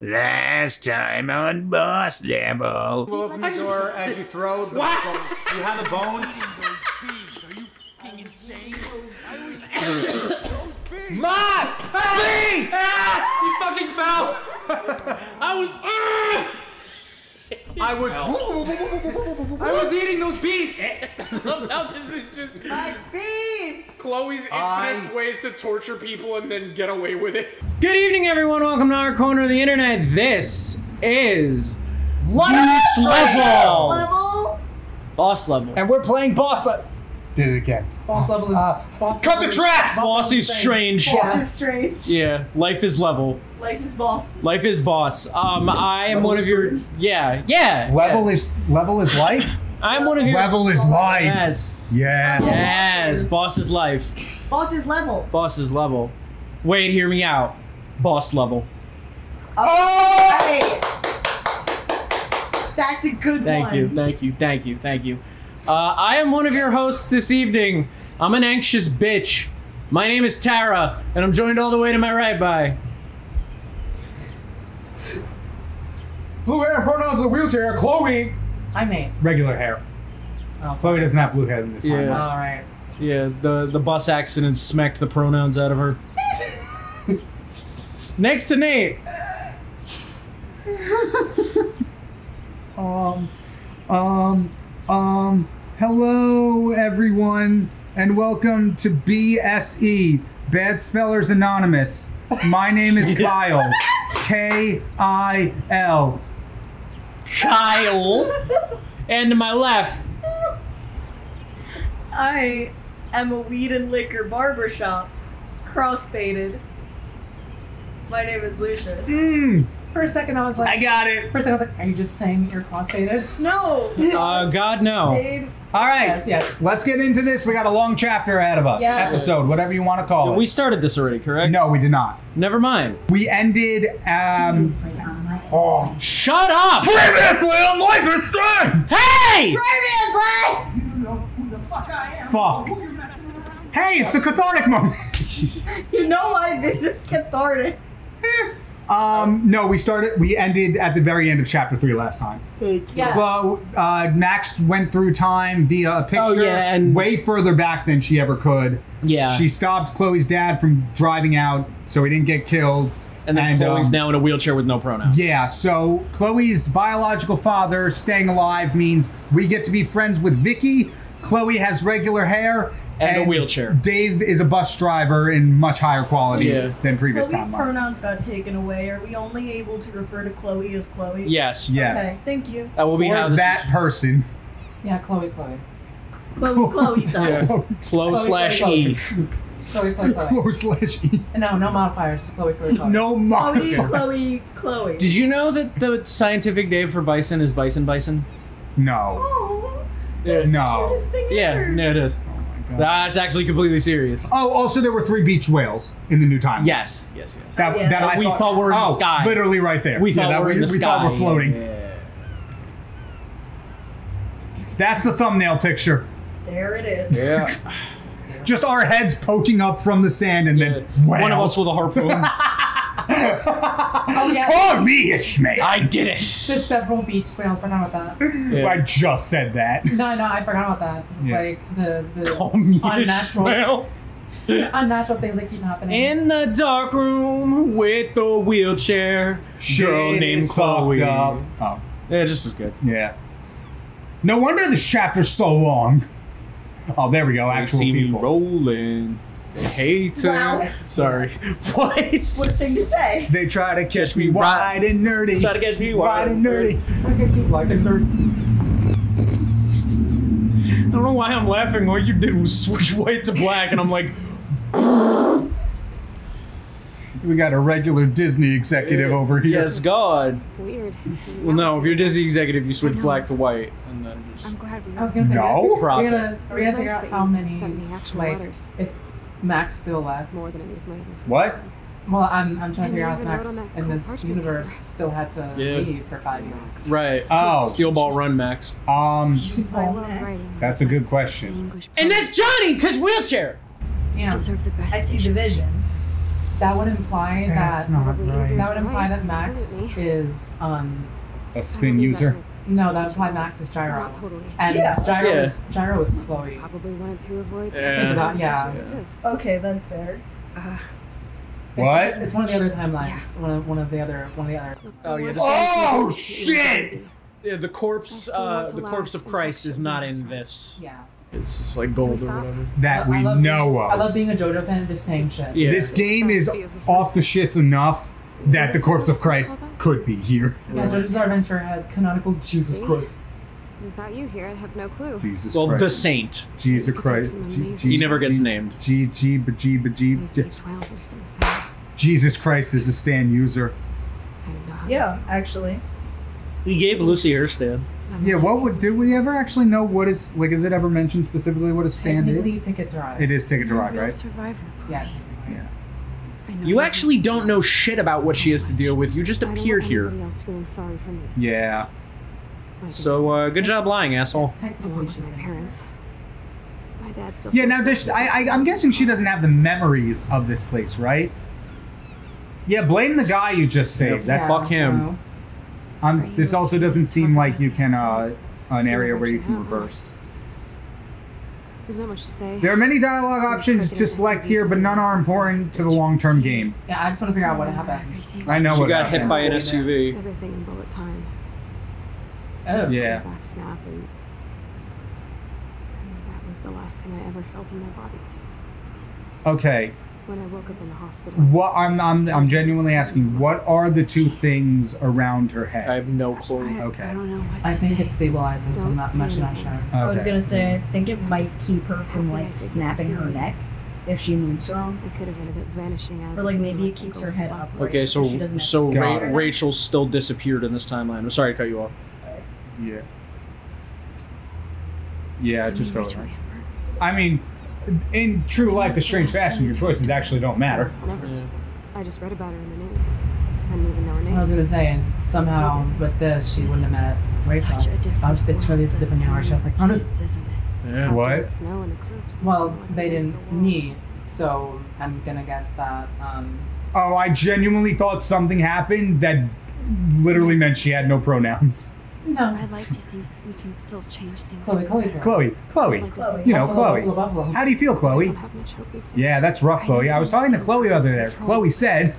Last time on boss level. We'll open the door as you throw the bone. You have the bone. Are you fucking insane? Mom! Hey! He fucking fell! I was eating those beans! I love how this is just My beans! Chloe's infinite ways to torture people and then get away with it. Good evening, everyone. Welcome to our corner of the internet. This is Boss Level. Boss Level. And we're playing boss level. Did it again. Boss level is boss Cut level the track! Boss is strange. Boss is strange. Yeah, life is level. Life is boss. Life is boss. I am one of your... Yeah. Level is life? I'm one of your... Level is life. Yes. Yeah. Yes, boss is life. Boss is level. Boss is level. Wait, hear me out. Boss level. Oh! Hey. That's a good one. Thank you. I am one of your hosts this evening. I'm an anxious bitch. My name is Tara, and I'm joined all the way to my right by... Blue hair and pronouns of the wheelchair, Chloe. I'm Nate. Regular hair. Oh, Chloe doesn't have blue hair this time. Yeah. All right. Yeah, the bus accident smacked the pronouns out of her. Next to Nate. Hello everyone, and welcome to BSE, Bad Spellers Anonymous. My name is Kyle. K-I-L. Kyle. And to my left. I am a weed and liquor barbershop, crossfaded. My name is Lucia. For a second, I was like, I got it. For a second, I was like, are you just saying you're crossfaded? No! God, no. Fade. All right, Yes. let's get into this. We got a long chapter ahead of us. Yes. Episode, whatever you want to call it. We started this already, correct? No, we did not. Never mind. We ended, Shut up! previously on Life is Strange! Hey! Fuck. Hey, it's the cathartic moment. You know why this is cathartic. No, we ended at the very end of chapter 3 last time. Yeah. Chloe, Max went through time via a picture and way further back than she ever could. Yeah. She stopped Chloe's dad from driving out so he didn't get killed. And then Chloe's now in a wheelchair with no pronouns. Yeah, so Chloe's biological father staying alive means we get to be friends with Vicky. Chloe has regular hair. And a wheelchair. Dave is a bus driver in much higher quality than previous Chloe's timeline. pronouns got taken away. Are we only able to refer to Chloe as Chloe? Yes. Yes. Okay, thank you. That will be how Or this that is. person. Yeah, Chloe. Chloe's Yeah. Chloe/E. Chloe. Chloe/E. No modifiers. Chloe. No modifier. Chloe. Did you know that the scientific name for bison is bison? No. Oh, Yeah. No. cutest thing Yeah, ever. no, it is. That's actually completely serious. Oh, also there were 3 beach whales in the new time. Yes. That I we thought were in the sky. Literally right there. We thought we're in the we sky. thought we're floating. Yeah. That's the thumbnail picture. There it is. Yeah. Just our heads poking up from the sand and then wow. One of us with a harpoon. Oh yeah. Call me Ishmael. I did it. There's several beach whales. Forgot about that. Yeah. I just said that. No, I forgot about that. Just Yeah. like the Call me unnatural, Ishmael. unnatural things that keep happening. In the dark room with the wheelchair, girl Shit named is Chloe. fucked up. Oh, Yeah, just as good. yeah. No wonder this chapter's so long. Oh, there we go. They Actual see people. me rolling. They hate to. Wow. Sorry. What? What a thing to say. They try to catch me right. wide and nerdy. Try to catch me wide and nerdy. Like a nerd. I don't know why I'm laughing. All you did was switch white to black, and I'm like, We got a regular Disney executive over here. yes, God. Weird. Well, no, if you're a Disney executive, you switch black to white, and then just. I'm glad we I was gonna say, No. we Profit. gotta figure out how many, sent me actual like, letters. if Max still left. More than any of my other What? Well, I'm trying to And figure you out if even wrote Max on that in cool this parchment universe still had to Yeah. leave for 5 years. Right. Oh. Steel ball run, Max. I love writing. That's a good question. English And that's Johnny, cause wheelchair. Yeah. deserve the best. I see the station. vision. That would imply That's that. not Probably right. easier That would to imply write, that Max isn't he? is A spin user. no, that would imply Max is Gyro. Not totally. And Yeah. Gyro is Chloe. Probably wanted to avoid. Yeah. About- yeah. conversations like this. Okay, that's fair. What? It's one of the other timelines. One of the other. Oh yeah. Oh shit! Yeah, the corpse. I still want to The laugh corpse of and Christ touch is not someone's in friends. this. Yeah. It's just like gold or Stop. whatever. That we I love know being, I of. love being a JoJo fan and just saying shit. Yeah. This game is off the shits enough that the corpse of Christ could be here. Yeah, JoJo's Bizarre Adventure has canonical Jesus Christ. Without you here, I'd have no clue. Jesus Well, Christ. the saint. Jesus It's Christ. amazing. He never gets named. These page files are so sad. Jesus Christ is a Stan user. Kind of know how Yeah, actually. He gave Lucy her stand. Yeah, what would do we ever actually know what is like? Is it ever mentioned specifically what a stand Technically, is? Ticket to Ride. It is Ticket to You're a Ride, real right? Survivor. Yeah. Yeah. I know You I actually hate don't know shit about what she has to deal with. You just I don't appeared want here. anybody else feeling sorry for me. Yeah. I can So, good job lying, asshole. I Technically, want she's my parents. My dad still. Yeah. feels Now, bad this, for me. I'm guessing she doesn't have the memories of this place, right? Yeah. Blame the guy you just saved. That's. Fuck him. This also doesn't seem like you can an area where you can reverse. There's not much to say. There are many dialogue options to select here, but none are important to the long-term game. Yeah, I just want to figure out what happened. Everything. I know She what got happened. hit by an SUV. Everything in bullet time. Oh. Yeah. Back snap and that was the last thing I ever felt in my body. Okay. When I woke up in the hospital. What I'm genuinely asking, what are the two things around her I head? have no clue. Okay. I don't know what to I think say. it stabilizes. Don't I'm not say much not anything. sure. I was Okay. gonna say, I think it might keep her from like snapping her neck if she moves wrong. I could have ended up vanishing out. Or like maybe like it keeps her head up. Okay, She doesn't so have to- Got it. Rachel still disappeared in this timeline. I'm sorry to cut you off. Yeah. Yeah, just go. Rachel with Amber. that. I mean, in true life, a strange fashion, your choices actually don't matter. Never. Yeah. I just read about her in the news. I didn't even know her name. I was gonna say, and somehow with this, she wouldn't have met Rachel. Such a different It's really a different universe. She was like, Isn't it? Yeah. What? After the snow and eclipse, well, it's like they the didn't world. meet, so I'm gonna guess that. Oh, I genuinely thought something happened that literally meant she had no pronouns. No. I'd like to think we can still change things. Chloe. Chloe. I'd like to think You know, Buffalo, Chloe. Buffalo. How do you feel, we Chloe? don't have much hope these days. Yeah, that's rough, Chloe. I was talking to Chloe the other day. Chloe said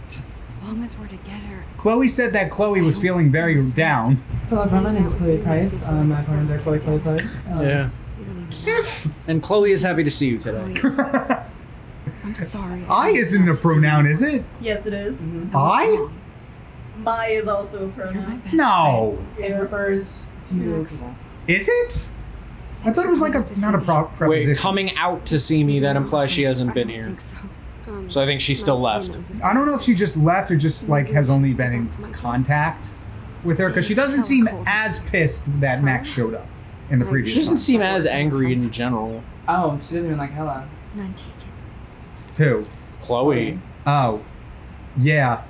As long as we're together. that Chloe was feeling very down. Hello, everyone. My name is Chloe Price. My pronouns are Chloe. Yeah. You don't even know. And Chloe is happy to see you today. I'm sorry. I isn't a pronoun, is it? Yes, it is. I? My is also a You're my pronoun. best No. It refers to Max. people. Is it? I thought it was like a not a preposition. Wait, coming out to see me, that implies she hasn't been I here. don't think so. So I think she still my left. nose is- I don't know if she just left or just like has only been in contact with her because she doesn't seem as pissed that Max showed up in the previous She doesn't one. seem as angry in general. Oh, she doesn't even like Hella. None taken. Who? Chloe. Oh, yeah.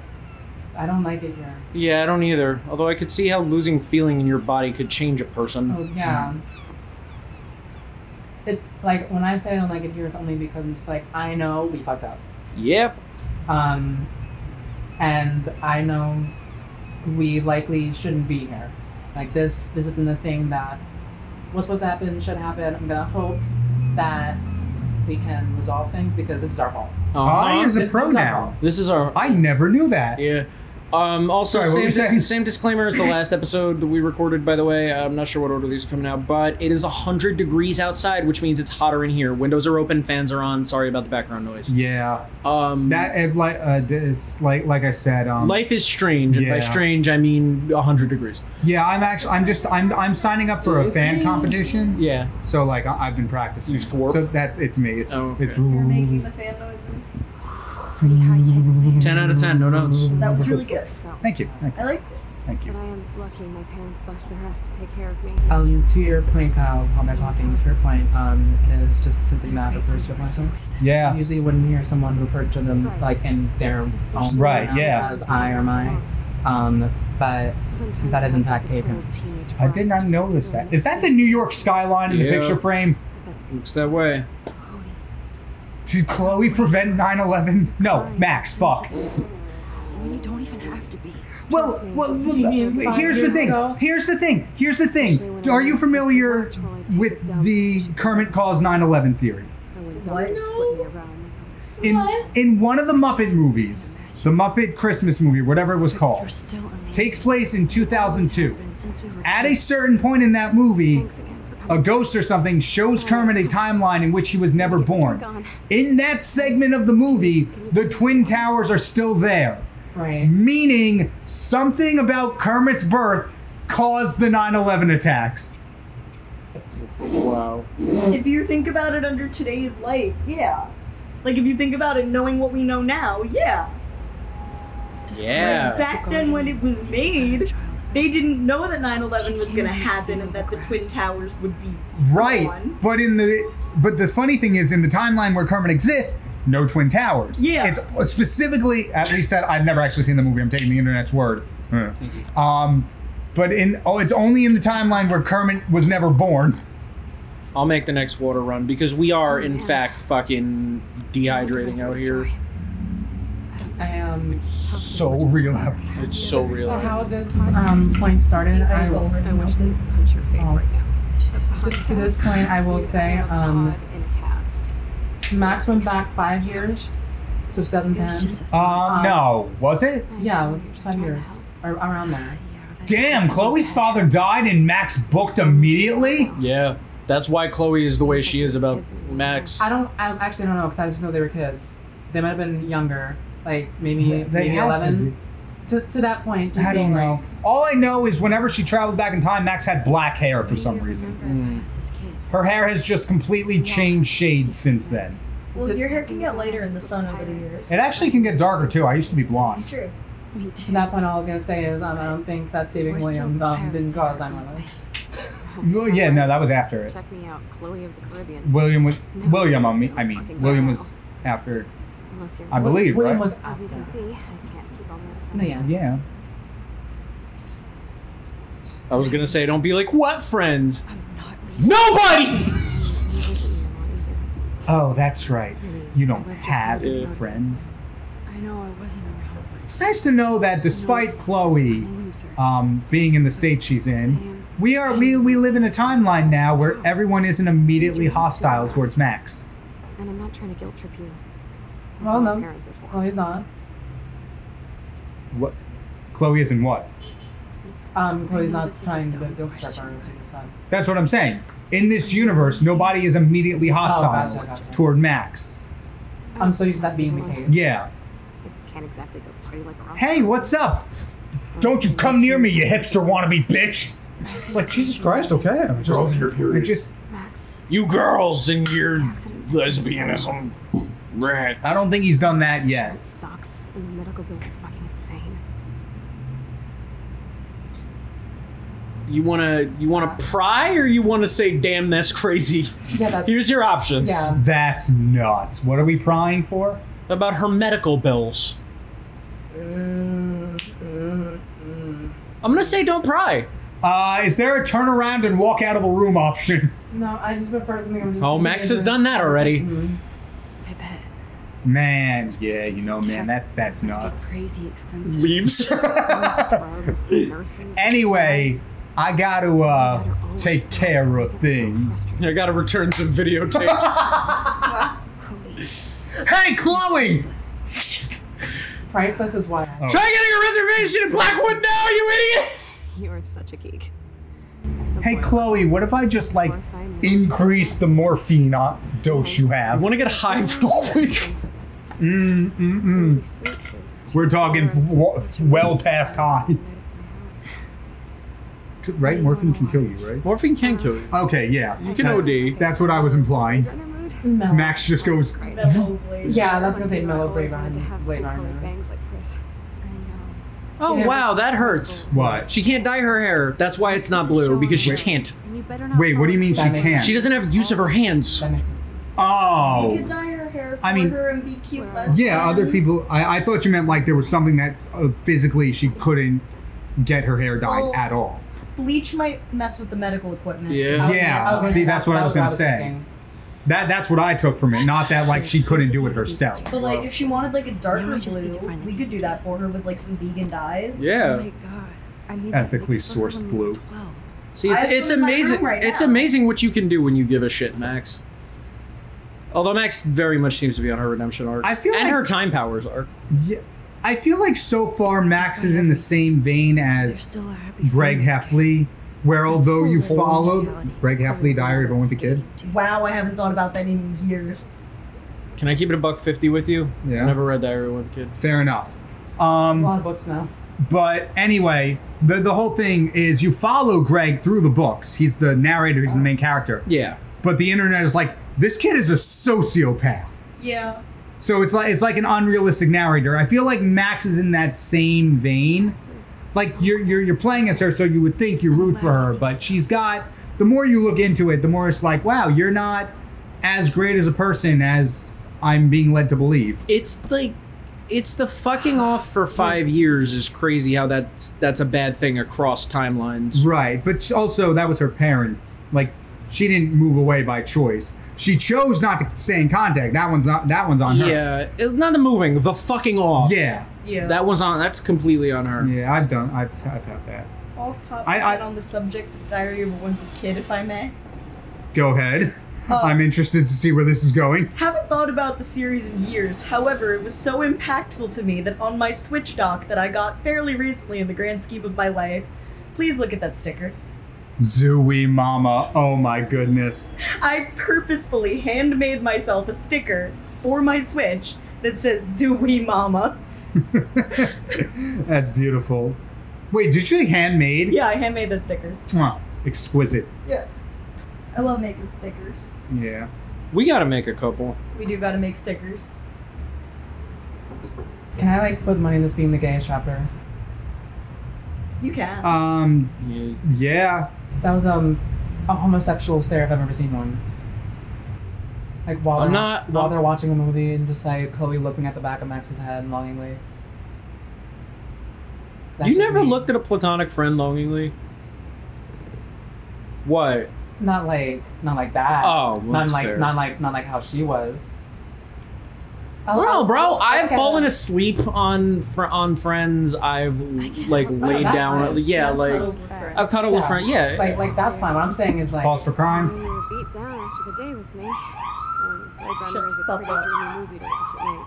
I don't like it here. Yeah, I don't either. Although I could see how losing feeling in your body could change a person. Oh yeah. It's like when I say I don't like it here, it's only because I'm just like I know we fucked up. Yep. And I know we likely shouldn't be here. Like this isn't the thing that was supposed to happen, should happen. I'm gonna hope that we can resolve things because this is our fault. I is a This is our pronoun. fault. This is our. I never knew that. Yeah. Also, Sorry, what were you saying? same disclaimer as the last episode that we recorded, by the way. I'm not sure what order these are coming out, but it is 100 degrees outside, which means it's hotter in here. Windows are open, fans are on. Sorry about the background noise. Yeah. That It's like I said. life is strange, and by yeah. strange I mean 100 degrees. Yeah, I'm signing up for a fan competition. Yeah. So like I've been practicing. You twerp? So that it's me. It's Oh, okay. it's. You're making the fan noises. Pretty high tech affair. 10 out of 10, no notes. That was really good. So, Thank you. Thank I you. liked it. Thank you. but I am lucky my parents bust their ass to take care of me. To your point, Kyle, while they're talking, to your point, it is just something that refers to a person. Yeah. Usually you wouldn't hear someone refer to them like in their own Right, pronoun yeah. as I or my. But Sometimes that is I in think fact the Abraham. total teenage I did bride not just notice to that. ruin Is this that the face New York skyline in the Yeah. picture frame? that Looks that way. Chloe. Did Chloe prevent 9/11? No, Max, fuck. You don't even have to be. Well, here's the thing. Here's the thing. Are you familiar with the Kermit calls 9/11 theory? In one of the Muppet movies, the Muppet Christmas movie, whatever it was called, takes place in 2002. At a certain point in that movie, a ghost or something shows Kermit a timeline in which he was never born. In that segment of the movie, the Twin Towers are still there. Right. Meaning something about Kermit's birth caused the 9/11 attacks. Wow. If you think about it under today's light, yeah. Like if you think about it knowing what we know now, yeah. Yeah. Like back then when it was made, they didn't know that 9/11 was gonna happen and that the Twin Towers would be Right. gone. But the funny thing is, in the timeline where Kermit exists, no Twin Towers. Yeah. It's specifically, at least that I've never actually seen the movie. I'm taking the internet's word. But it's only in the timeline where Kermit was never born. I'll make the next water run because we are, in fact, fucking dehydrating out here. I am. So real. It's so real. So how this point started, I will. I wish to punch your face right now. To this point, I will say, Max went back 5 years, so 2010. No, was it? Yeah, it was 5 years, or around there. Damn, Chloe's father died and Max booked immediately? Yeah. That's why Chloe is the way she is about Max. I actually don't know, because I just know they were kids. They might have been younger, like maybe They had 11. To that point, just I being don't know. like, All I know is whenever she traveled back in time, Max had black hair for some reason. Her hair has just completely changed shades since then. Well, your hair can get lighter in the sun over the years. It actually can get darker too. I used to be blonde. It's true. to that point, all I was gonna say is I don't think that saving William didn't cause 9/11. Well, yeah, no, that was after it. Check me out, Chloe of the Caribbean. William was No, William. fucking William no. was after. Unless you're I believe, William right? was As you can after. see, I can't keep all that. No, yeah. Yeah. I was gonna say, don't be like, what friends? I'm not leaving. Nobody! Oh, that's right. You don't have Yeah. friends. I know I wasn't around, but It's nice to know that despite Chloe being in the state she's in, we live in a timeline now where everyone isn't immediately hostile towards Max. And I'm not trying to guilt trip you. That's Well, all my no. parents are for. Chloe's not. What? Chloe isn't what? Chloe's not trying to guilt trip her, she just said. That's what I'm saying. In this universe, nobody is immediately hostile gotcha. toward Max. I'm so used to that being the case. Yeah. I can't exactly go party like a rock Hey, what's up? Don't you come near me, you hipster wannabe bitch! It's like, Jesus Christ, okay. I'm just, Girls in your periods. just, Max, You girls and your accident. lesbianism. Rat. I don't think he's done that yet. It sucks, and the medical bills are fucking insane. You wanna pry or you wanna say, damn, that's crazy? Yeah, that's. Here's your options. Yeah. That's nuts. What are we prying for? About her medical bills. Mm. I'm gonna say don't pry. Is there a turn around and walk out of the room option? No, I just prefer something I'm just. Oh, Max has done that already. I bet. Man, yeah, you know, man, that's Must be nuts. crazy expensive. Leaves. Drugs, nurses, Anyway, supplies. I gotta take care of things. I gotta return some videotapes. Chloe, Hey, Chloe! Priceless is why. Oh. Try getting a reservation in Blackwood now, you idiot! you are such a geek. Hey, Chloe, what if I just like increase the morphine dose you I have? wanna get high real quick. We're talking well past high. Right? Morphine can kill you, right? Morphine can kill you. Okay, yeah. You can OD. That's what I was implying. Mellow. Max just goes, Mellow Blade. Yeah, that's gonna say mellow Blade Runner. bangs like this. I know. Oh Yeah. wow, that hurts. what? She can't dye her hair. That's why it's not blue, because she can't. And you better not Wait, what do you mean she That makes- can't? She doesn't have use of her hands. That makes sense. You Oh. could dye her hair for I mean- her and be cute lesbians. Yeah, other people. I thought you meant like there was something that physically she couldn't get her hair dyed Well- at all. Bleach might mess with the medical equipment. Yeah. Yeah, I was gonna see, say that's what I was gonna say. thinking. That's what I took from it. Not that like she couldn't do it herself. But like, if she wanted like a darker I just need blue, to find the we could do that for her with like some vegan dyes. Oh Yeah. my god. I need Ethically that mixed sourced blue. 12. See, I have it's some in my amazing. room right It's now. amazing what you can do when you give a shit, Max. Although Max very much seems to be on her redemption arc. I feel and like- her time powers arc. Yeah, I feel like so far Max is in the same vein There's as still a happy Greg Heffley, where although you Full followed reality. Greg Heffley, Diary of a Wimpy Kid. Wow, I haven't thought about that in years. Can I keep it $1.50 with you? Yeah. I never read Diary of a Wimpy Kid. Fair enough. A lot of books now. But anyway, the whole thing is you follow Greg through the books. He's the narrator. He's the main character. Yeah. But the internet is like, this kid is a sociopath. Yeah. So it's like an unrealistic narrator. I feel like Max is in that same vein. Like you're playing as her, so you would think you root for her, but she's got. The more you look into it, the more it's like, wow, you're not as great as a person as I'm being led to believe. It's like, it's the fucking off for 5 years is crazy how that's a bad thing across timelines. Right, but also that was her parents. Like she didn't move away by choice. She chose not to stay in contact. That one's on her. Yeah, not the moving, the fucking off. Yeah. Yeah. That's completely on her. Yeah, I've had that. Off topic I- on the subject of Diary of a Wimpy Kid, if I may. Go ahead. I'm interested to see where this is going. Haven't thought about the series in years. However, it was so impactful to me that on my Switch dock that I got fairly recently in the grand scheme of my life, please look at that sticker. Zooey Mama. Oh my goodness. I purposefully handmade myself a sticker for my Switch that says Zooey Mama. That's beautiful. Wait, did you say handmade? Yeah, I handmade that sticker. Mwah. Exquisite. Yeah. I love making stickers. Yeah. We gotta make a couple. We do gotta make stickers. Can I like put money in this being the gayest chapter? You can. Yeah. That was a homosexual stare if I've ever seen one. Like while they're watching a movie and just like Chloe looking at the back of Max's head longingly. That's You just never me. looked at a platonic friend longingly? What? Not like that. Oh, well, not that's like fair. not like how she was. Well, bro, I've okay. fallen asleep on Friends. I've like laid that's down. fine. Yeah, I've like cuddled with friends. I've cuddled with friends. Yeah, Like that's fine. What I'm saying is like Pause for crime. You were beat down after the day with me. Blade Shut Runner is the a fuck pretty up. dreamy movie to watch at night.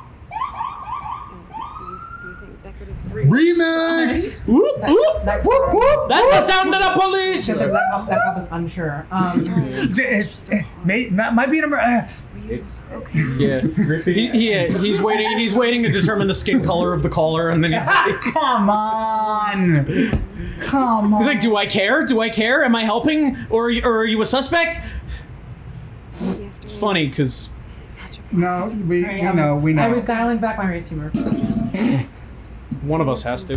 Do you think Deckard is Remix! Whoop, whoop, Next whoop, time. whoop. That's the sound of the police. because that cop is unsure. Might be number. It's Yeah, he's waiting. He's waiting to determine the skin color of the caller, and then he's like, Come on! Come on! he's like, "Do I care? Do I care? Am I helping, or are you a suspect?" It's funny because No, we know. I was dialing back my race humor. one of us has to.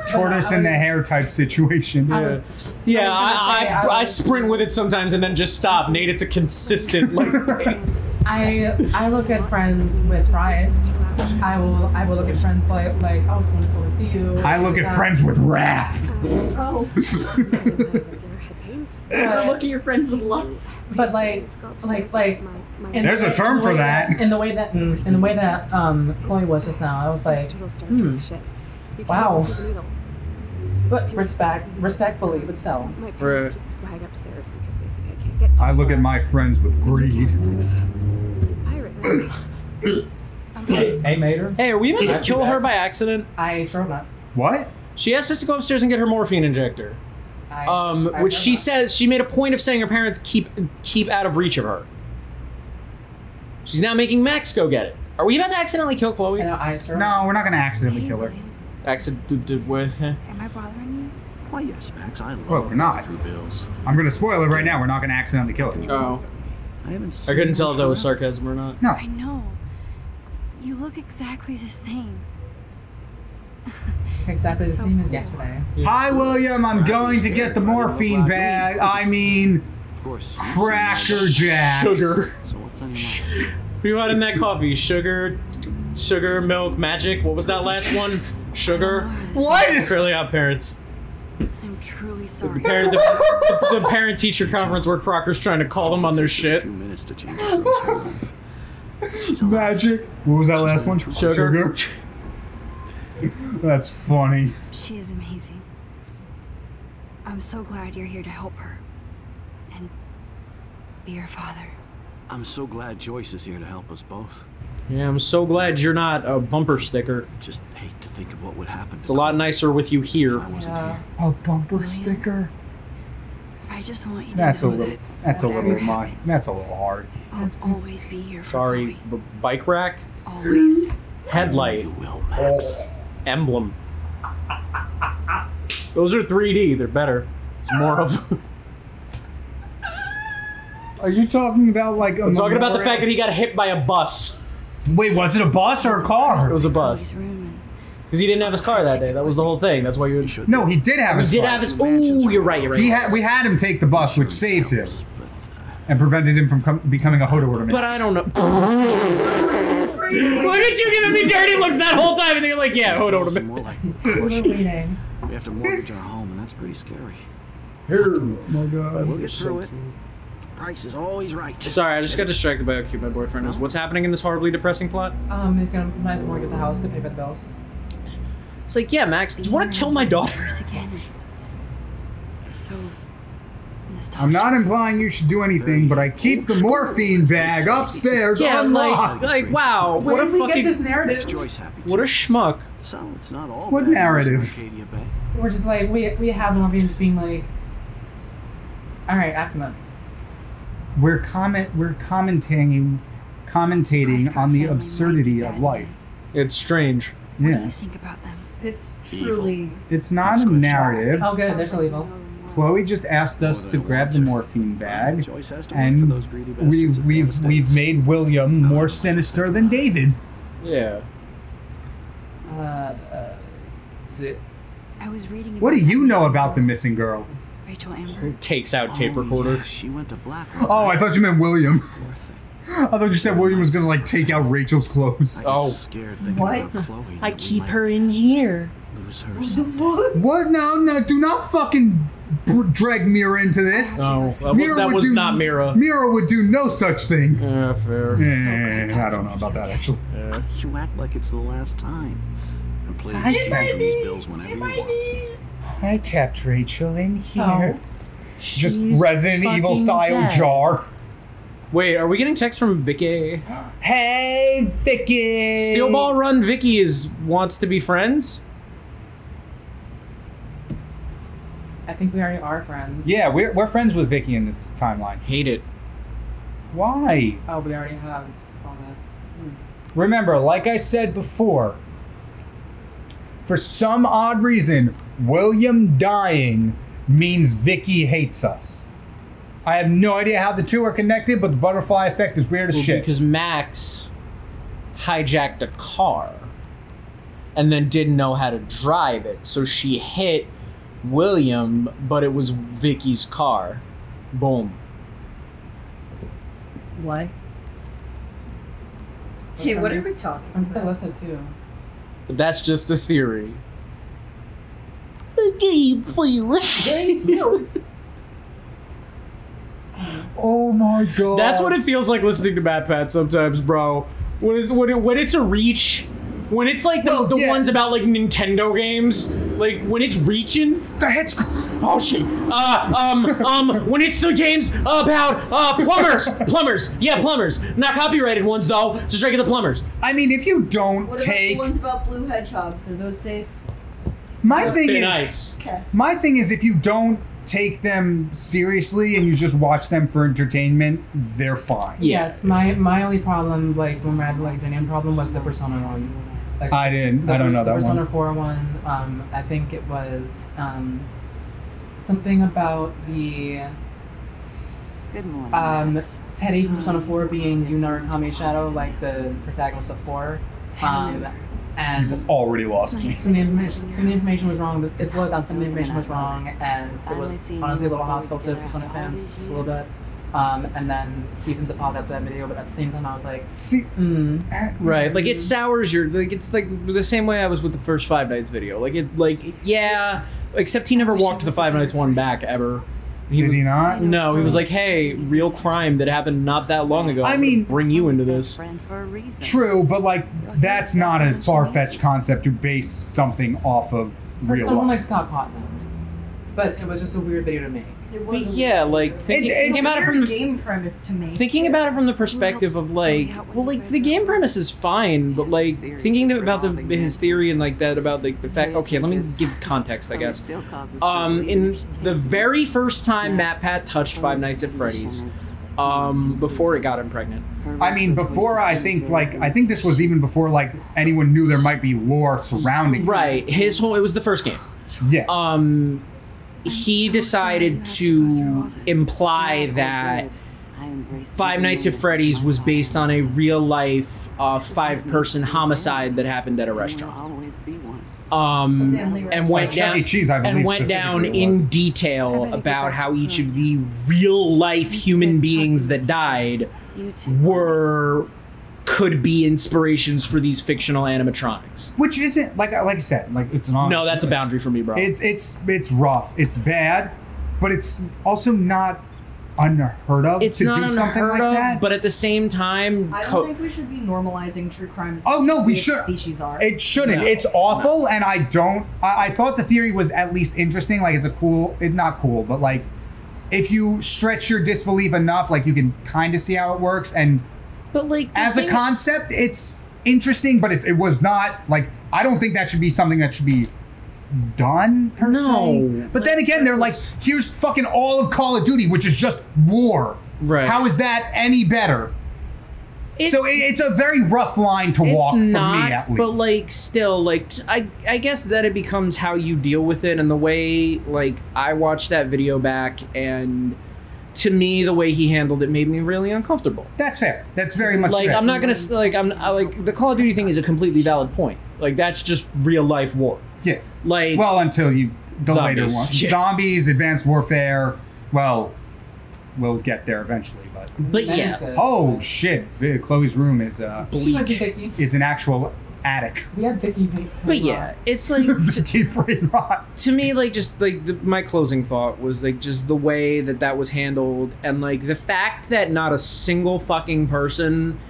Tortoise in the hair type situation. Yeah, I I was- sprint with it sometimes and then just stop. Nate, it's a consistent like. I look at friends with pride. I will look at friends like oh, it's wonderful to see you. I look at friends with wrath. Oh. Look at your friends with lust. But like in There's a term the for way that. In the way that Chloe was just now, I was like, wow. But respectfully, but still. My Right. parents keep this bag upstairs because they think I can't get to I look it. at my friends with greed. Pirate movie. Hey, Mater. Hey, are we about to Nice to kill be her back. by accident? I sure not. What? She asked us to go upstairs and get her morphine injector. Which she says she made a point of saying her parents keep out of reach of her. She's now making Max go get it. Are we about to accidentally kill Chloe? I sure No, we're not gonna accidentally kill her. Accident? What? Am I bothering Why, yes, Max. I love Well, we're not. through bills. I'm gonna spoil it right now. We're not gonna accidentally kill her. Oh, I haven't I seen couldn't tell you if that was forever. sarcasm or not. No. you? I know. You look exactly the same. exactly the same as yesterday. Hi, William. I'm going to get the morphine bag. I mean, Of course. Cracker Jacks. Sugar. So what's on your mind? We had in that coffee sugar, milk, magic. What was that last one? Sugar. What? Fairly Odd Parents. I'm truly sorry. The parent-teacher conference where Crocker's trying to call them on their shit. A few minutes to change Joyce's life. She's alive. Magic. What was that last one? Sugar. That's funny. She is amazing. I'm so glad you're here to help her. And be her father. I'm so glad Joyce is here to help us both. Yeah, I'm so glad you're not a bumper sticker. Just hate to think of what would happen. It's a lot nicer with you here. If I wasn't here. A bumper sticker? I just want you to That's a know little. that That's a whatever little. happens, That's a little hard. I'll always be here for Sorry, Chloe. bike rack, Always. headlight, You will, Max. emblem. Those are 3D. They're better. It's more of. Are you talking about like? I'm talking about the fact that he got hit by a bus. Wait, was it a bus or a car? It was a Chloe's bus. room Because he didn't have his car that day. That was the whole thing. That's why you. No, he did have his. He did car. have his. Ooh, you're right. You're right. We had him take the bus, which saved him But, and prevented him from becoming a Hodo ornament. But I don't know. Look at you giving me dirty looks that whole time, and you're like, yeah, hold on a more minute. like We're pushing. waiting. We have to mortgage our home, and that's pretty scary. Oh my God. We'll get through it. Price is always right. Sorry, I just got distracted by how cute my boyfriend is. What's happening in this horribly depressing plot? It's gonna might as well mortgage the house to pay for the bills. It's like, yeah, Max, do you want to kill my daughter? Yours again is so nostalgic. I'm not implying you should do anything, but I keep the morphine bag upstairs Yeah, unlocked. like, wow, Where what a did we get fucking, this Makes narrative? Joyce happy. what a too. schmuck. So it's not all What bad news, narrative? Arcadia Bay. We're just like we have them just being like, all right, accident. We're commentating Prescott on the family absurdity might be of bad life. news. It's strange. What do Yeah, you think about them? It's truly. it's not a narrative. Oh, good. They're still evil. Chloe just asked us More to than grab the once. morphine bag, Joyce has to work for and those greedy bastards at we've Bell Estates. made William more sinister than David. Yeah. Is it? I was reading. What do about you that know missing about the girl, missing girl? Rachel Amber? Takes out tape recorder. Yeah, she went to Blackrock. Oh, I thought you meant William. Poor thing. I thought you said William was gonna like take out Rachel's clothes. I get Oh. scared thinking What? about Chloe. I that we keep might her in here. Lose her. What? No, do not fucking drag Mira into this. No, that was not Mira. Mira would do no such thing. Yeah, fair. I don't know about that actually. Yeah. You act like it's the last time. And please keep paying these bills whenever you want. I kept Rachel in Oh. Just Resident Evil style jar. Wait, are we getting text from Vicky? Hey, Vicky. Steel Ball Run Vicky wants to be friends? I think we already are friends. Yeah, we're friends with Vicky in this timeline. Hate it. Why? Oh, we already have all this. Remember, like I said before, for some odd reason, William dying means Vicky hates us. I have no idea how the two are connected, but the butterfly effect is weird as shit. Because Max hijacked a car and then didn't know how to drive it. So she hit William, but it was Vicky's car. Boom. What? Hey, what are we talking I'm still about? listening too. But that's just a theory. Oh my god. That's what it feels like listening to Matt Pat sometimes, bro. When it's a reach, when it's like the yeah. ones about like Nintendo games, like when it's reaching. the head's. Oh shit. When it's the games about plumbers, yeah, plumbers. Not copyrighted ones though, just regular plumbers. I mean, if you don't What about take the ones about blue hedgehogs? Are those safe? my thing They're is nice. Okay. my thing is if you don't take them seriously and you just watch them for entertainment, they're fine. Yeah. Yes, my only problem, like when we had like the name problem, was the Persona one. Like, I don't know the that Persona one. 4 one. I think it was something about the Good morning. Max. Teddy from Persona 4 being Yu Narukami Shadow, like the protagonist of 4. And Already lost me. some of the information was wrong. It boiled down. Some of the information was wrong, and it was honestly a little hostile to Persona fans, just a little bit. And then he since apologized for that video, but at the same time, I was like, See, Right, like it sours your like it's like the same way I was with the first Five Nights video. Like it like yeah, except he never walked the Five Nights one back ever. did he not? No, he was like, hey, real crime that happened not that long ago. I I'm mean- gonna bring you into this. True, but like that's not a far-fetched concept to base something off of for real someone life. like Scott Cawthon. But it was just a weird video to make. But yeah, like thinking about it from the game premise to me. thinking about it from the perspective of like, well, like the game premise is fine, but like thinking about his theory and like that about like the fact. Okay, let me give context, I guess. In the very first time Matt Pat touched Five Nights at Freddy's, before it got him pregnant. I mean, before I think this was even before like anyone knew there might be lore surrounding. Right, it was the first game. Yes. He decided to imply that Five Nights at Freddy's was based on a real life 5-person homicide that happened at a restaurant. And went Chuck down E. Cheese, I believe, and went down specifically it was. in detail about how each of the real life human beings that died could be inspirations for these fictional animatronics. Which isn't like I said, like it's not. No, that's a boundary for me, bro. It's rough. It's bad, but it's also not unheard of It's to not do something unheard like of, that. but at the same time, I don't think we should be normalizing true crime. As Oh no, we as should. Species are. It shouldn't. No. It's awful, and I don't. I thought the theory was at least interesting. Like it's not cool, but like if you stretch your disbelief enough, like you can kind of see how it works. And but like as a concept, it's interesting, but it was not like I don't think that should be something that should be done per se. But then again, they're like, here's fucking all of Call of Duty, which is just war. Right. How is that any better? So it's a very rough line to walk for me, at least. But like, still, like, I guess that it becomes how you deal with it, and the way, like, I watched that video back, and to me, the way he handled it made me really uncomfortable. That's fair. That's very much like fair. I'm not gonna like the Call of Duty thing is a completely valid point. Like that's just real life war. Yeah. Like well, until the later Zombies, ones, yeah. zombies, advanced warfare. Well, we'll get there eventually, but yeah. Oh shit! Chloe's room is bleak. Is an actual attic. We have Vicky. But yeah, it's like to me, like just like my closing thought was like just the way that was handled, and like the fact that not a single fucking person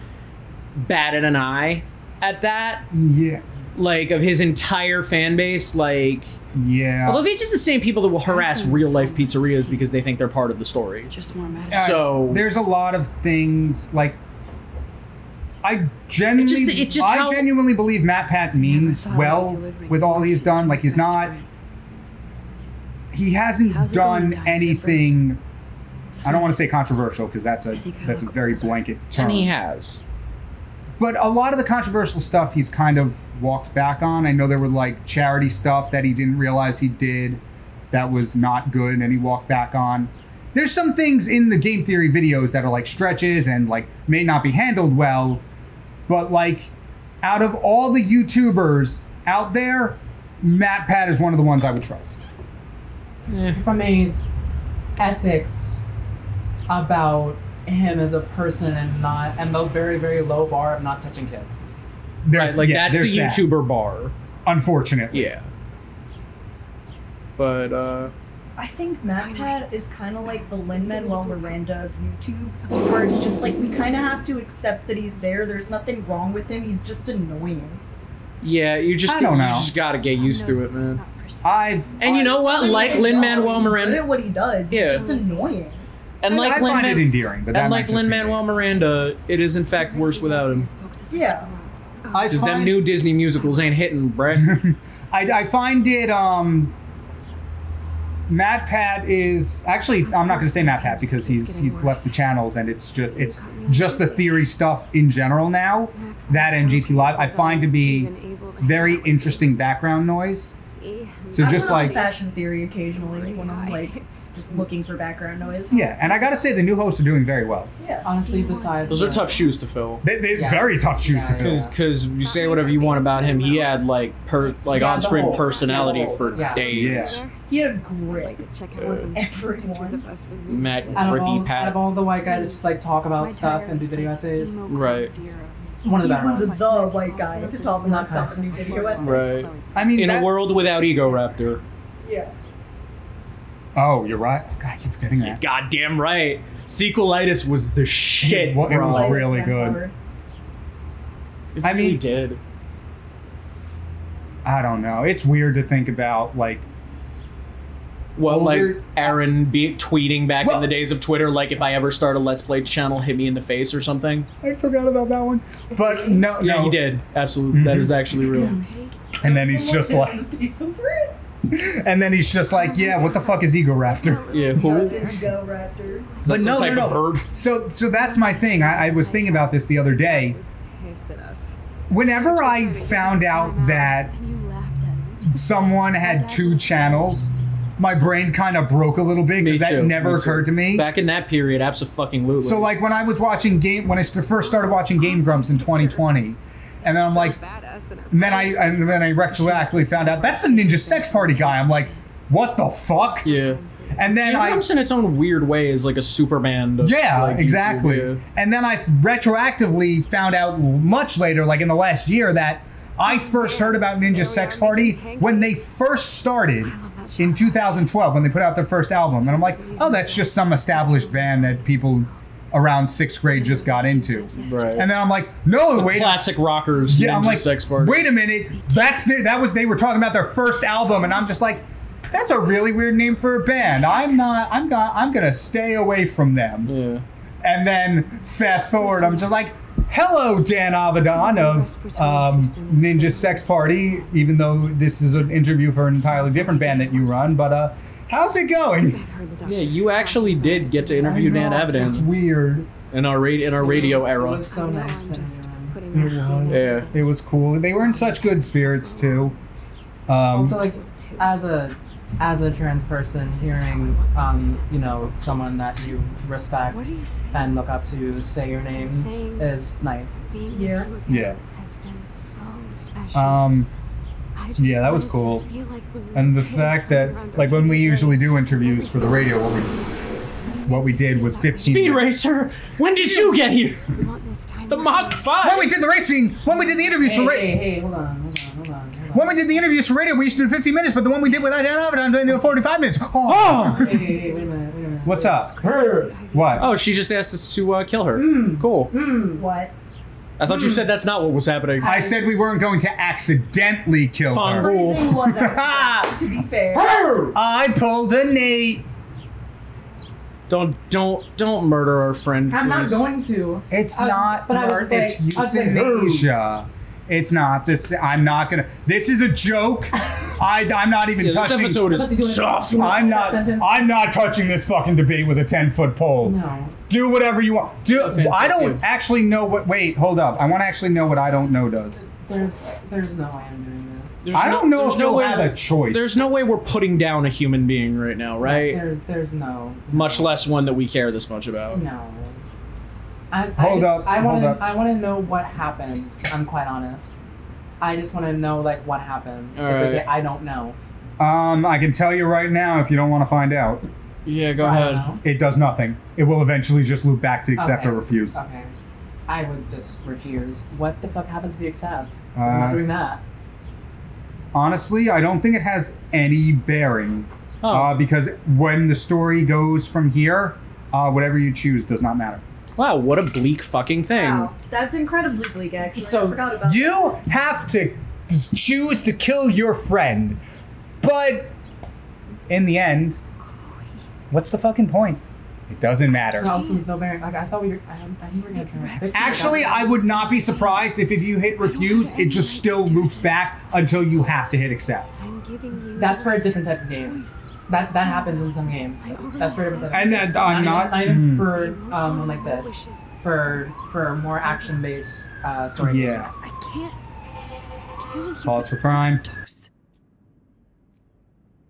batted an eye at that. Yeah. Like of his entire fan base, like yeah. Although they're just the same people that will harass real life pizzerias because they think they're part of the story. Just more medicine. So there's a lot of things like I genuinely believe Matt Pat means well with all he's done. Like he hasn't done anything. I don't want to say controversial because that's a very blanket term. And he has. But a lot of the controversial stuff he's kind of walked back on. I know there were like charity stuff that he didn't realize he did that was not good and he walked back on. There's some things in the game theory videos that are like stretches and like may not be handled well, but like out of all the YouTubers out there, Matt Pat is one of the ones I would trust. From a ethics about him as a person and the very, very low bar of not touching kids. Right, like that's the YouTuber bar. Unfortunately. Yeah. But I think Matt Pat is kind of like the Lin-Manuel Miranda of YouTube, where it's just like we kind of have to accept that he's there. There's nothing wrong with him. He's just annoying. Yeah, you just gotta get used to it, man. And you know what? Like Lin-Manuel Miranda, good at what he does. Yeah. It's just annoying. And like I find it endearing, but that and might like just be Lin-Manuel Miranda, it is in fact worse without him. Yeah. Because them new Disney musicals ain't hitting, bruh. I find it Matt Pat is actually I'm not going to say Matt Pat because he's left the channels and it's just the theory stuff in general now. That and GT Live I find to be very interesting background noise. So just I like fashion theory occasionally when I'm like just looking for background noise. yeah, and I gotta say the new hosts are doing very well. Yeah. Honestly, besides Those are tough shoes to fill. They Yeah. very tough shoes Yeah, to fill. Because you say whatever you want about him, he had like Yeah, the on-screen whole- personality yeah, the whole- for yeah. days. Yeah. He had a grit. Everyone. Everyone. Matt out of, Ricky all, out Pat. of all the white guys that just like talk about stuff and do video essays, Right. one of the better He was ones. the white guy to talk about stuff and do video essays. Right. I mean, In that- a world without Ego Raptor. Yeah. Oh, you're right. God, I keep forgetting that. Goddamn right. Sequelitis was the shit. It was bro. really good. It I really mean- did. I don't know. It's weird to think about like Well, older- like Aaron tweeting back Well- in the days of Twitter, like if I ever start a Let's Play channel, hit me in the face or something. I forgot about that one. But no, Yeah, no. he did. Absolutely, that is actually real. And then he's just like, and then he's just like, yeah, what the fuck is Ego Raptor? Yeah, who? That's an ego raptor. Is that some type of bird? So that's my thing. I was thinking about this the other day. Whenever I found out that someone had 2 channels, my brain kind of broke a little bit Me because that too, never me too. occurred to me. Back in that period, absolutely. So like when I was watching when I first started watching Game Grumps in 2020, and then I'm like, and then I retroactively found out that's the Ninja Sex Party guy. I'm like, what the fuck? Yeah. And then Game Grumps in its own weird way is like a super band. Of, yeah, like, exactly. YouTube, And then I retroactively found out much later, like in the last year, that I first heard about Ninja Sex Party when they first started in 2012 when they put out their first album. And I'm like, oh, that's just some established band that people around 6th grade just got into. Right. And then I'm like, no, The wait. classic rockers. Yeah, I'm Ninja like, Sex Party. wait a minute. They were talking about their first album, and I'm just like, that's a really weird name for a band. I'm gonna stay away from them. Yeah. And then fast forward, I'm just like, hello, Dan Avedon of Ninja Sex Party, even though this is an interview for an entirely different band that you run, but how's it going? Yeah, you actually did get to interview Dan It's Avedon weird. in our radio It era. was so nice. And, Yeah. It was cool. They were in such good spirits too. also, like, as a trans person, hearing you know, someone that you respect and look up to say your name is nice. Yeah. Yeah. Yeah, that was cool. And the fact that, like, when we usually do interviews for the radio, what we did was 15. Speed Racer, when did you get here? The Mach 5. When we did the interviews for radio. Hey, hold on. When we did the interviews for radio, we used to do 15 minutes, but the one we did with Dan Avedon, we did 45 minutes. Oh! Hey, wait a minute. What's up? What? Oh, she just asked us to kill her. Cool. What? I thought you said that's not what was happening. I said we weren't going to accidentally kill Fun. her. Phrasing was accidental, to be fair. I pulled a Nate. Don't murder our friend. I'm not please. going to. It's I was- not. but I was murder, it's like- I was like, euthanasia. It's not this. I'm not gonna. This is a joke. I'm not even Yeah, this touching. episode Let's do is it. tough. I'm That not. sentence. I'm not touching this fucking debate with a 10-foot pole. No. Do whatever you want. Okay, I thank don't you. actually know what. Wait, hold up. I want to actually know what I don't know does. There's no way I'm doing this. There's I don't know there's if we'll way have a choice. There's no way we're putting down a human being right now, right? There's no. Much less one that we care this much about. No. Hold up. I want to know what happens. I'm quite honest. I just want to know like what happens. All If they say right. I don't know. I can tell you right now if you don't want to find out. Yeah, go I don't ahead. know. It does nothing. It will eventually just loop back to accept Okay. or refuse. Okay. I would just refuse. What the fuck happens if you accept? I'm Uh, not doing that. Honestly, I don't think it has any bearing. Oh. Because when the story goes from here, whatever you choose does not matter. Wow, what a bleak fucking thing. Wow, that's incredibly bleak, actually. So, I forgot about You have to choose to kill your friend. But in the end, what's the fucking point? It doesn't matter. Also, no bearing. Like I thought we were. I knew we were gonna try to fix it. Actually, I would not be surprised if you hit refuse, it just still loops back until you have to hit accept. That's for a different type of game. That happens in some games. That's for a different type. And I'm not. Not even for one like this. For more action-based story Yeah. games. I can't kill you. Pause for crime.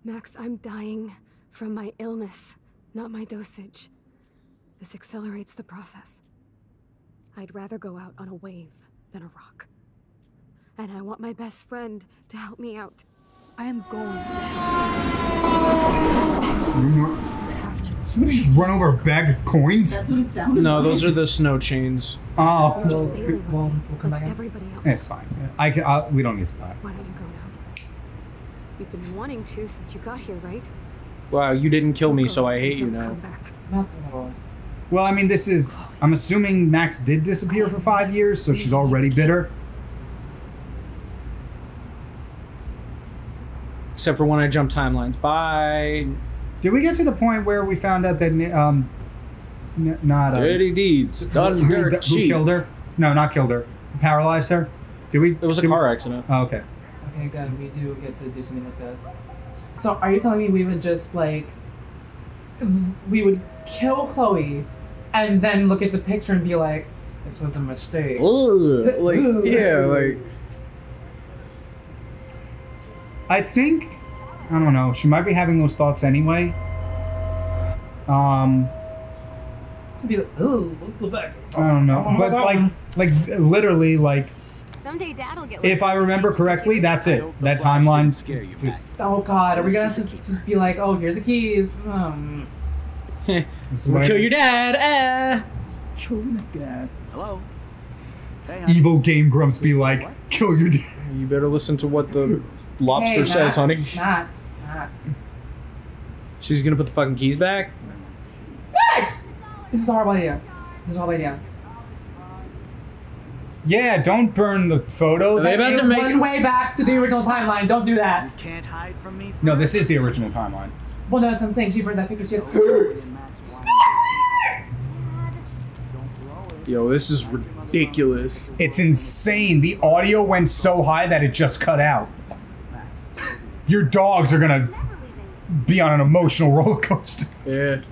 Max, I'm dying from my illness, not my dosage. This accelerates the process. I'd rather go out on a wave than a rock. And I want my best friend to help me out. I am going to help. Somebody just run over a bag of coins? That's what it sounded No, like. those are the snow chains. Oh. Just bailing we'll on come like back in. everybody else. It's fine. We don't need to buy. Why don't you go now? You've been wanting to since you got here, right? Wow, you didn't kill me, go so I and hate you don't now. come back. That's a little. Well, I mean, this is... I'm assuming Max did disappear for 5 years, so she's already bitter. Except for when I jump timelines. Bye. Did we get to the point where we found out that... Dirty deeds. Done dirt who cheap. killed her? No, not killed her. Paralyzed her? Did we... It was a did we- car accident. Oh, okay. Okay, good. We do get to do something like this. So, are you telling me we would just like we would kill Chloe and then look at the picture and be like, "This was a mistake." Ugh. Like, yeah, like. I think... I don't know. She might be having those thoughts anyway. Be like, "Ooh, let's go back." I don't know. But, like literally, like... Someday Dad'll get. If I remember correctly, that's it. That timeline. Just, Oh God, are we gonna just be like, "Oh, here's the keys"? Kill your dad. Hello? Hey, Evil Game Grumps be like, kill your dad. You better listen to what the lobster Hey, says, honey. Max. She's gonna put the fucking keys back. Max! This is a horrible idea. Yeah, don't burn the photo. Are they about to make One way back to the original timeline. Don't do that. You can't hide from me. No, this is the original timeline. Well, no, that's what I'm saying. She burns that picture. She Yo, this is ridiculous. It's insane. The audio went so high that it just cut out. Your dogs are gonna be on an emotional roller coaster. Yeah.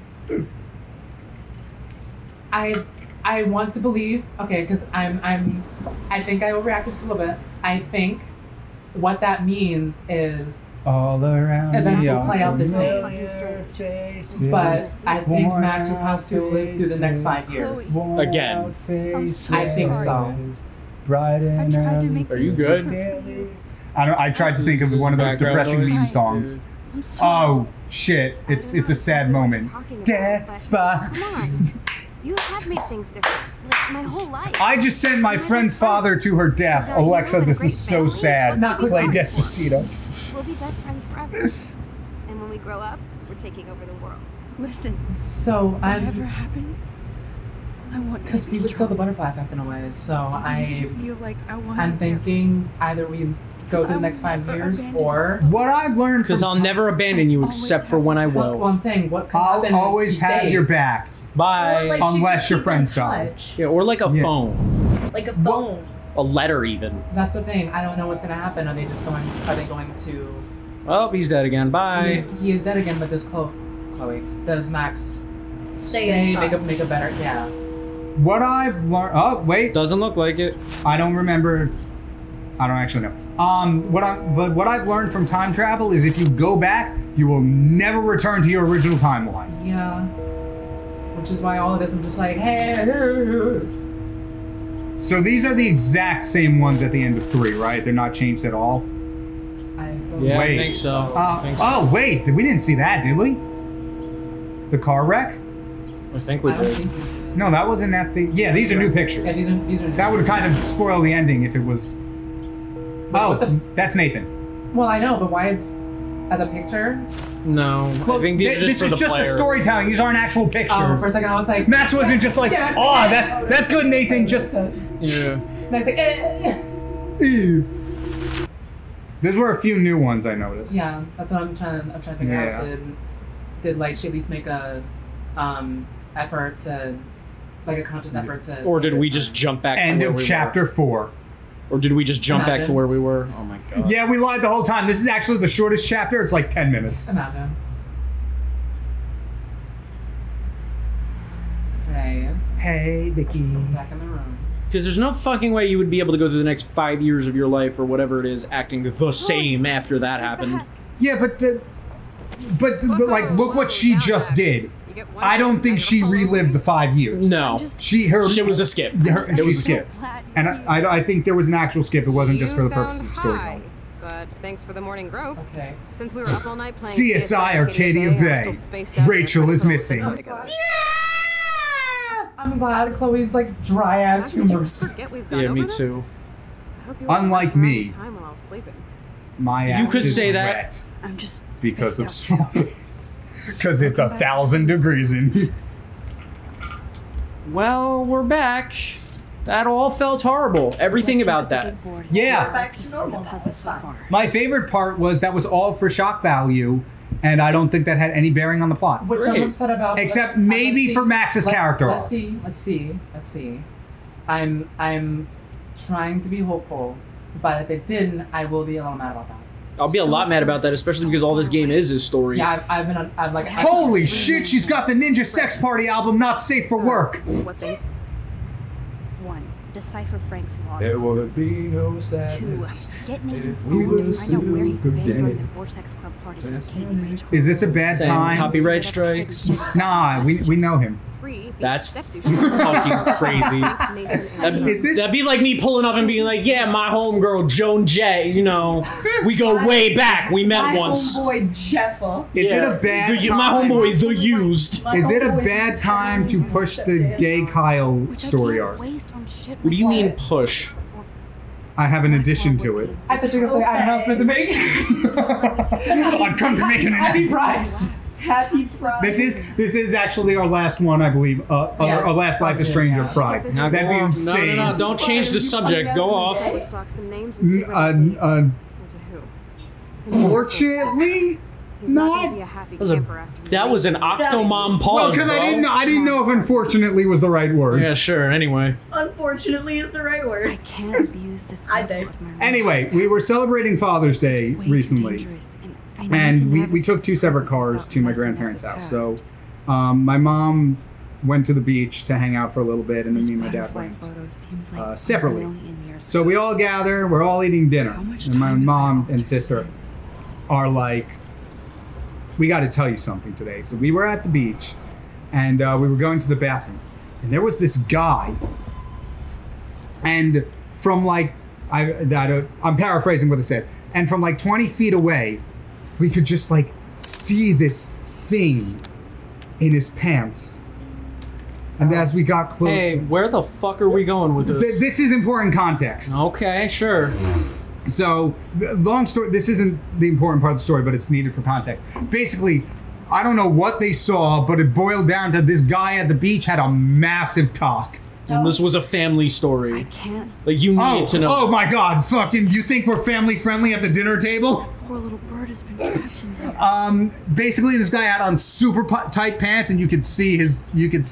I want to believe, okay, because I think I overreacted just a little bit. I think what that means is All around events me will play out the are same. faces, But I think worn Max just has to live through the next 5 years. worn Again. out faces, I think so. bright and tried to early make Are you things good? daily. I tried to think of one of those Background depressing noise? meme songs. I'm sorry. Oh shit! It's a sad moment. Despots. Come on. You have made things different. Like my whole life. I just sent my friend's father to her death. Alexa, this is so sad. Not Play good. Despacito. We'll be best friends forever. And when we grow up, we're taking over the world. Listen, So whatever I'm happens, I want you because to we be would sell strong. the butterfly effect in a way. So Even if you feel like I wasn't I'm there. thinking either we go Because through I the next will 5 never years abandon or What I've learned Because from I'll never abandon you Always except for when I well, will. I'm saying what could I'll happen is always she have your stays. back. Bye. Or, like, she Unless could your keep friends in die. touch. Yeah, or like a Yeah. phone. Like a phone. A letter even. That's the thing. I don't know what's gonna happen. Are they going to? Oh, he's dead again. Bye. He is dead again. But does Chloe? Does Max Stay in touch. make a better? Yeah. What I've learned. Oh wait, Doesn't look like it. I don't remember. I don't actually know. What I've learned from time travel is if you go back, you will never return to your original timeline. Yeah. Which is why all of this, I'm just like, hey. So these are the exact same ones at the end of 3, right? They're not changed at all. Yeah, Wait. I think so. Oh wait, we didn't see that, did we? The car wreck? I think we I don't did. think. No, that wasn't at the. Yeah, these are new pictures. Yeah, these are. That would kind of spoil the ending if it was. what the That's Nathan. Well, I know, but why is as a picture? No, I think these are just This for is the just player. a storytelling. These aren't actual pictures. For a second, I was like, Max wasn't just like, Yes, oh, yes. that's good, Nathan. Just. Yeah. Next, like, Ew. Those were a few new ones I noticed. yeah, that's what I'm trying to figure Yeah. out. Did like she at least make a effort to like a conscious effort to? Or stay did we this just time? jump back End to where of we chapter 4. were? Or did we just jump back to Imagine. where we were? Oh my god. Yeah, we lied the whole time. This is actually the shortest chapter. It's like 10 minutes. Imagine. Okay, Hey, Vicky. back in the room. Because there's no fucking way you would be able to go through the next 5 years of your life or whatever it is acting the same after that happened. Yeah, but But like, look what she just did. I don't think she relived the 5 years. No. It was a skip. It was a skip. And I think there was an actual skip. It wasn't just for the purposes of storytelling. But thanks for the morning growth. Okay. Since we were up all night playing CSI Arcadia Bay. Rachel is missing. Yeah! I'm glad Chloe's like dry ass humor. Yeah, me too. Unlike me, my ass you could is say red that. I'm just because of swamps. Because it's 1,000 degrees in here. Well, we're back. That all felt horrible. Everything about that. Yeah. Back to normal. My favorite part was that was all for shock value, and I don't think that had any bearing on the plot. Which I'm upset about. Except maybe for Max's character arc. Let's see. I'm trying to be hopeful, but if it didn't, I will be a little mad about that. I'll be a lot mad about that, especially because all this game is story. Yeah, I've like. Holy shit! She's got the Ninja Sex Party album, Not Safe for Work. What things? 1. Decipher Frank's log. There would be no 2. sadness. Get Nathan's we phone were to find out where he's been super during the dead. Vortex Club parties with Kate and Rachel. Is this a bad Saying time? copyright strikes. Nah, we know him. 3. That's fucking crazy. That'd be like me pulling up and being like, yeah, my homegirl, Joan Jett, you know, we go way back. We met once. My homeboy Jeffa. Is it a bad time? My homeboy, The Used. Is it a bad time to push the gay Kyle story arc? What do you mean push? I have an addition to it. I thought you were going to say I have an announcement to make. I've come to make an Happy announcement. Pride. Happy Pride. This is actually our last one, I believe. Yes. Our last Life is Strange of Pride. Now That'd be go on. insane. No, don't change the subject. Go off. Fortunately, not. That was an Octomom pause. Well, because I didn't know if "unfortunately" was the right word. Yeah, sure. Anyway. Unfortunately is the right word. I can't abuse this. I think. Anyway, we were celebrating Father's Day recently, and we took 2 separate cars to my grandparents' house. So, my mom went to the beach to hang out for a little bit, and then me and my dad went separately. So we all gather, we're all eating dinner, and my mom and sister are like, we got to tell you something today. So we were at the beach, and we were going to the bathroom, and there was this guy, and from like, I'm paraphrasing what it said, and from like 20 feet away, we could just like see this thing in his pants. And as we got closer... Hey, where the fuck are we going with this? This is important context. Okay, sure. So, long story, this isn't the important part of the story, but it's needed for context. Basically, I don't know what they saw, but it boiled down to this guy at the beach had a massive cock. And this was a family story. I can't. Like, you need to know. Oh my god, fucking, you think we're family friendly at the dinner table? Poor little bird has been trapped in there. Basically, this guy had on super tight pants, and you could see everything. You could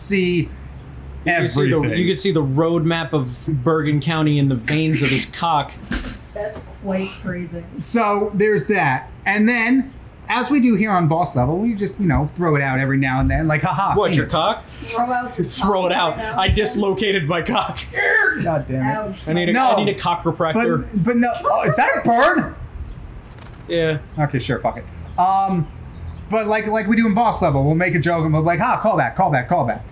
see the roadmap of Bergen County in the veins of his cock. That's quite crazy. So there's that, and then, as we do here on Boss Level, we just throw it out every now and then, like haha. What, your cock? Throw it out. I dislocated my cock. God damn it! Ouch. I need a cochiropractor. But no. Oh, is that a bird? Yeah. Okay, sure. Fuck it. But like we do in Boss Level, we'll make a joke and we'll be like, call back.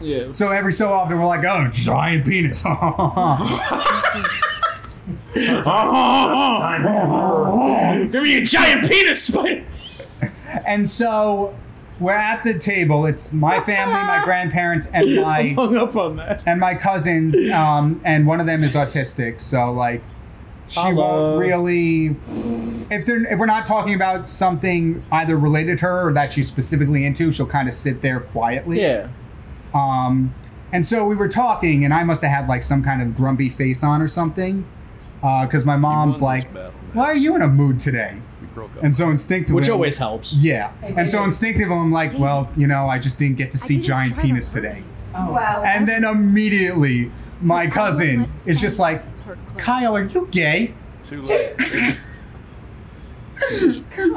Yeah. So every so often we're like, oh, giant penis. Give me a giant penis, Spider. And so we're at the table. It's my family, my grandparents, and my hung up on that. And my cousins. And one of them is autistic. So like, she won't really. If we're not talking about something either related to her or that she's specifically into, she'll kind of sit there quietly. Yeah. And so we were talking, and I must have had like some kind of grumpy face on or something, because my mom's like, "Why are you in a mood today?" And so instinctively, which always helps. Yeah. And so instinctively, I'm like, "Well, I just didn't get to see giant penis today." Oh. Wow. And then immediately, my cousin is just like, "Kyle, are you gay?" Too late.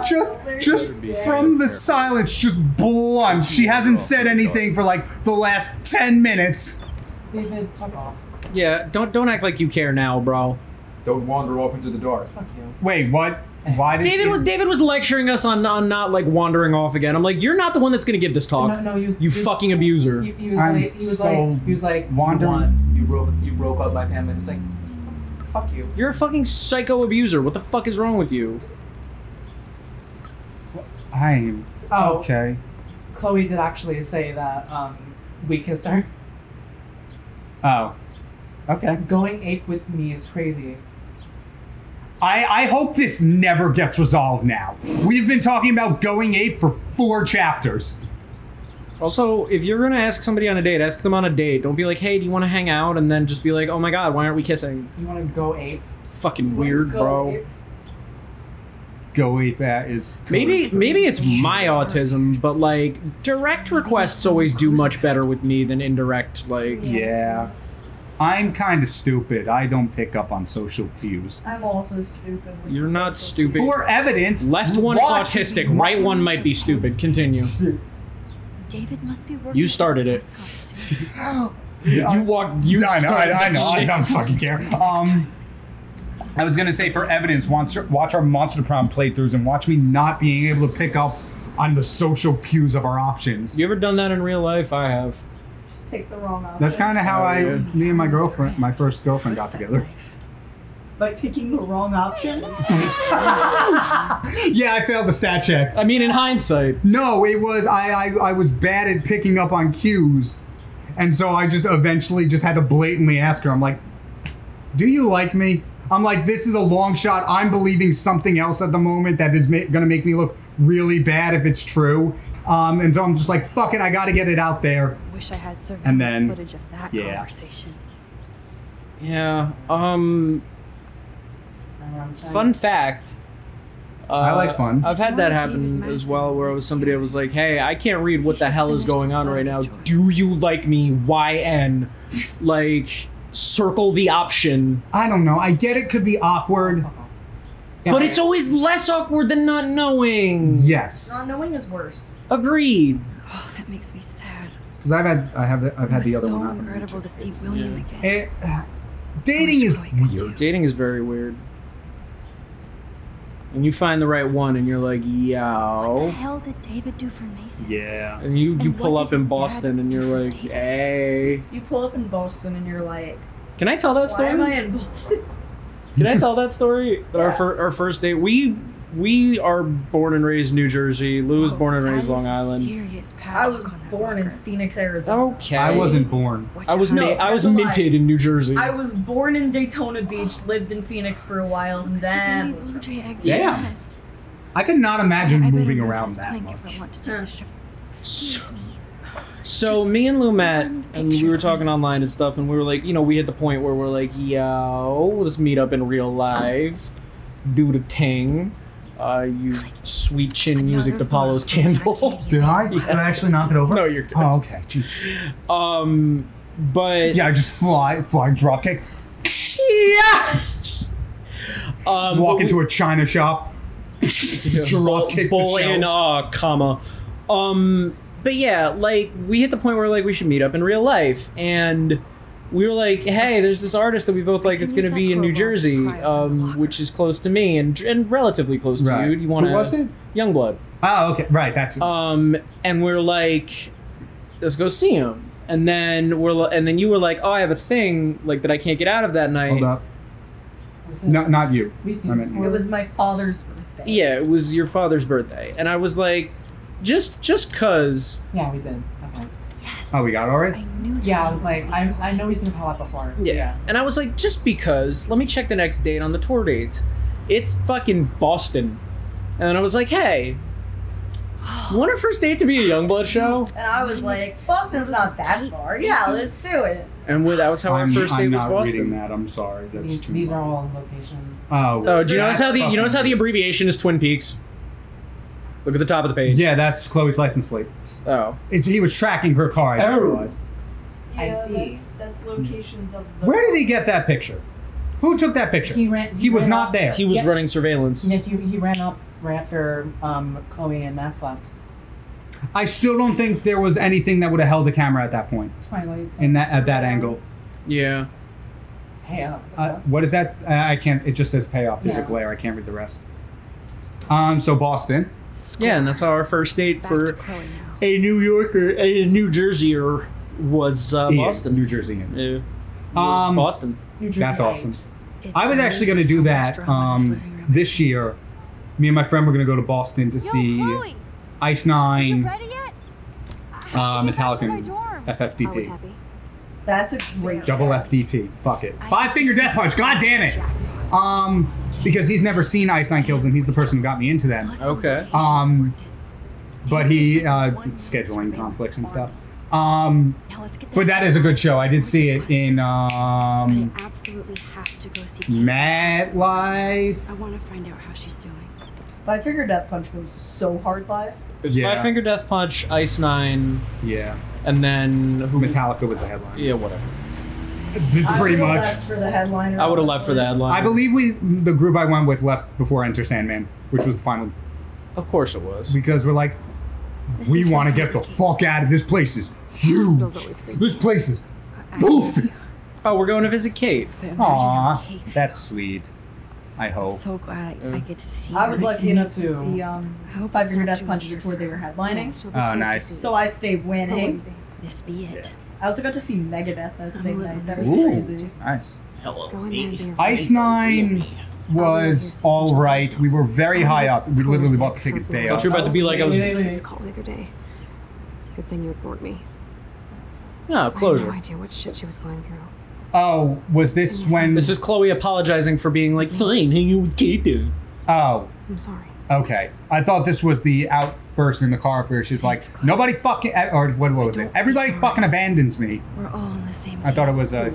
just from the silence, just blunt. She hasn't said anything for like the last 10 minutes. David, fuck off. Yeah, don't act like you care now, bro. Don't wander off into the dark. Fuck you. Wait, what? Why did David was lecturing us on not like wandering off again. I'm like, you're not the one that's gonna give this talk. No, you fucking abuser. He was like, wandering. You broke up my family. It's like, fuck you. You're a fucking psycho abuser. What the fuck is wrong with you? I'm okay. Chloe did actually say that we kissed her. Oh, okay. Going ape with me is crazy. I hope this never gets resolved now. We've been talking about going ape for 4 chapters. Also, if you're gonna ask somebody on a date, ask them on a date. Don't be like, hey, do you want to hang out? And then just be like, oh my god, why aren't we kissing? You want to go ape? It's fucking weird, bro. Ape. Go ape is maybe it's my autism, but like direct requests always do much better with me than indirect. Like yeah. I'm kind of stupid. I don't pick up on social cues. I'm also stupid. You're not stupid. For evidence, left one is autistic, right one might be stupid. Continue. David must be working. You started it. You walked. You. I know. I shit. don't fucking care. I was gonna say for evidence, watch our Monster Prom playthroughs and watch me not being able to pick up on the social cues of our options. You ever done that in real life? I have. Pick the wrong option. That's kind of how yeah. me and my first girlfriend got together. By picking the wrong option? Yeah, I failed the stat check. I mean, in hindsight. No, it was I was bad at picking up on cues, and so I just eventually just had to blatantly ask her. I'm like, "Do you like me?" I'm like, "This is a long shot. I'm believing something else at the moment that is gonna make me look really bad if it's true." And so I'm just like, "Fuck it, I got to get it out there." Wish I had And surveillance then, footage of that yeah. conversation. Yeah. Fun fact. I like fun. I've had that happen as well, where it was somebody that was like, "Hey, I can't read what the hell is going on right now. Do you like me? YN?" Like, circle the option. I don't know. I get it could be awkward. But it's always less awkward than not knowing. Yes. Not knowing is worse. Agreed. Oh, that makes me sad. Because I've had the other so one happen. incredible to see William again. Dating is weird. Dating is very weird. And you find the right one, and you're like, What the yo. hell did David do for Nathan? Yeah. And you And pull what up did in his dad Boston, and do you're for like, David? hey. You pull up in Boston and you're like, Can I tell that why story? am I in Boston? Can I tell that story? Yeah. Our first date. We are born and raised New Jersey. Lou was born and raised Long Island. Serious I was born in Phoenix, Arizona. Okay. I wasn't born. I was No, I was that's a lie. minted in New Jersey. I was born in Daytona Beach, lived in Phoenix for a while, and then was Blue Jay eggs Yeah. in the nest. I could not imagine I bet moving Elizabeth's around that playing much. for lunch to the strip. Excuse me. So me and Lou met, and we were talking online and stuff, and we were like, you know, we hit the point where we're like, yo, let's meet up in real life, do the thing. You sweet chin music to Paulo's candle. Did I? Did I actually knock it over? No, you're good. Oh, okay. Jeez. But Yeah, I just fly drop kick. yeah. Walk into a china shop. Drop kick Bull the in shelf. comma. But yeah, like we hit the point where like we should meet up in real life, and we were like, hey, there's this artist that we both like. It's gonna be in New Jersey, which is close to me and relatively close to Right. you. Do you want to? Who was it? Youngblood. Oh, okay. Right. That's. And we're like, let's go see him. And then you were like, oh, I have a thing like that I can't get out of that night. Hold up. No, not you. I meant it you. was my father's birthday. Yeah, it was your father's birthday, and I was like, just cause. Yeah, we did. Okay. Yes. Oh, we got it already? I knew that. Yeah, I was like, I know he's gonna call out before. Yeah. And I was like, just because, let me check the next date on the tour dates. It's fucking Boston. And then I was like, hey, you want our first date to be a Youngblood show? And I was like, Boston's not that far. Yeah, let's do it. And that was how our first date I'm was not Boston. reading that. I'm sorry. That's too These much. are all locations. Oh. Oh, do you notice how the That's fucking- abbreviation is Twin Peaks? Look at the top of the page. Yeah, that's Chloe's license plate. Oh. He was tracking her car. I realized. Yeah, see. That's locations of the. Where did he get that picture? Who took that picture? He ran. He was ran not up- there. He was Yeah. running surveillance. Yeah, he ran up right after Chloe and Max left. I still don't think there was anything that would have held the camera at that point. Twilight. At that angle. Yeah. Hey, What is that? I can't. It just says pay off. There's a Yeah. glare. I can't read the rest. So Boston. Yeah, and that's our first date for a New Yorker, a New Jerseyer was Boston. New Jersey. Yeah. Boston. That's awesome. I was actually going to do that this year. Me and my friend were going to go to Boston to see Ice Nine, Metallica, and FFDP. That's a great Double FDP. Fuck it. Five Finger Death Punch. God damn it. Because he's never seen Ice Nine Kills Him. He's the person who got me into them. Okay. But he scheduling conflicts and stuff. But that is a good show. I did see it in absolutely have to go see Mad Life. I want to find out how she's doing. Five Finger Death Punch was so hard live. It's Five Finger Death Punch, Ice Nine. Yeah. And then Metallica was the headline. Yeah, whatever. Pretty much. Left for the headliner. I would have left for the headline. I believe the group I went with left before Enter Sandman, which was the final. Of course it was. Because we're like, we want to get the fuck out of this place. Is huge. This place is goofy. Oh, we're going to visit Kate. Aw, that's sweet. I hope. I'm so glad I get to see I was her. lucky enough to see Five Finger Death Punch before they were headlining. Oh, nice. So I stayed winning. This be it. I also got to see Megadeth that same night. That was Ooh, crazy. nice. Hello. Ice Nine was all right. We were very high up. We literally bought the tickets day I up. thought you were about to be like I was. It's called the other day. Good thing you ignored me. No, I had closure. no idea what shit she was going through. Oh, was this when? This is Chloe apologizing for being like, fine, hang out with Kate then. Oh. I'm sorry. Okay. I thought this was the outburst in the car where she's like, nobody fucking, or what was it? Everybody fucking abandons me. We're all on the same team. I thought it was a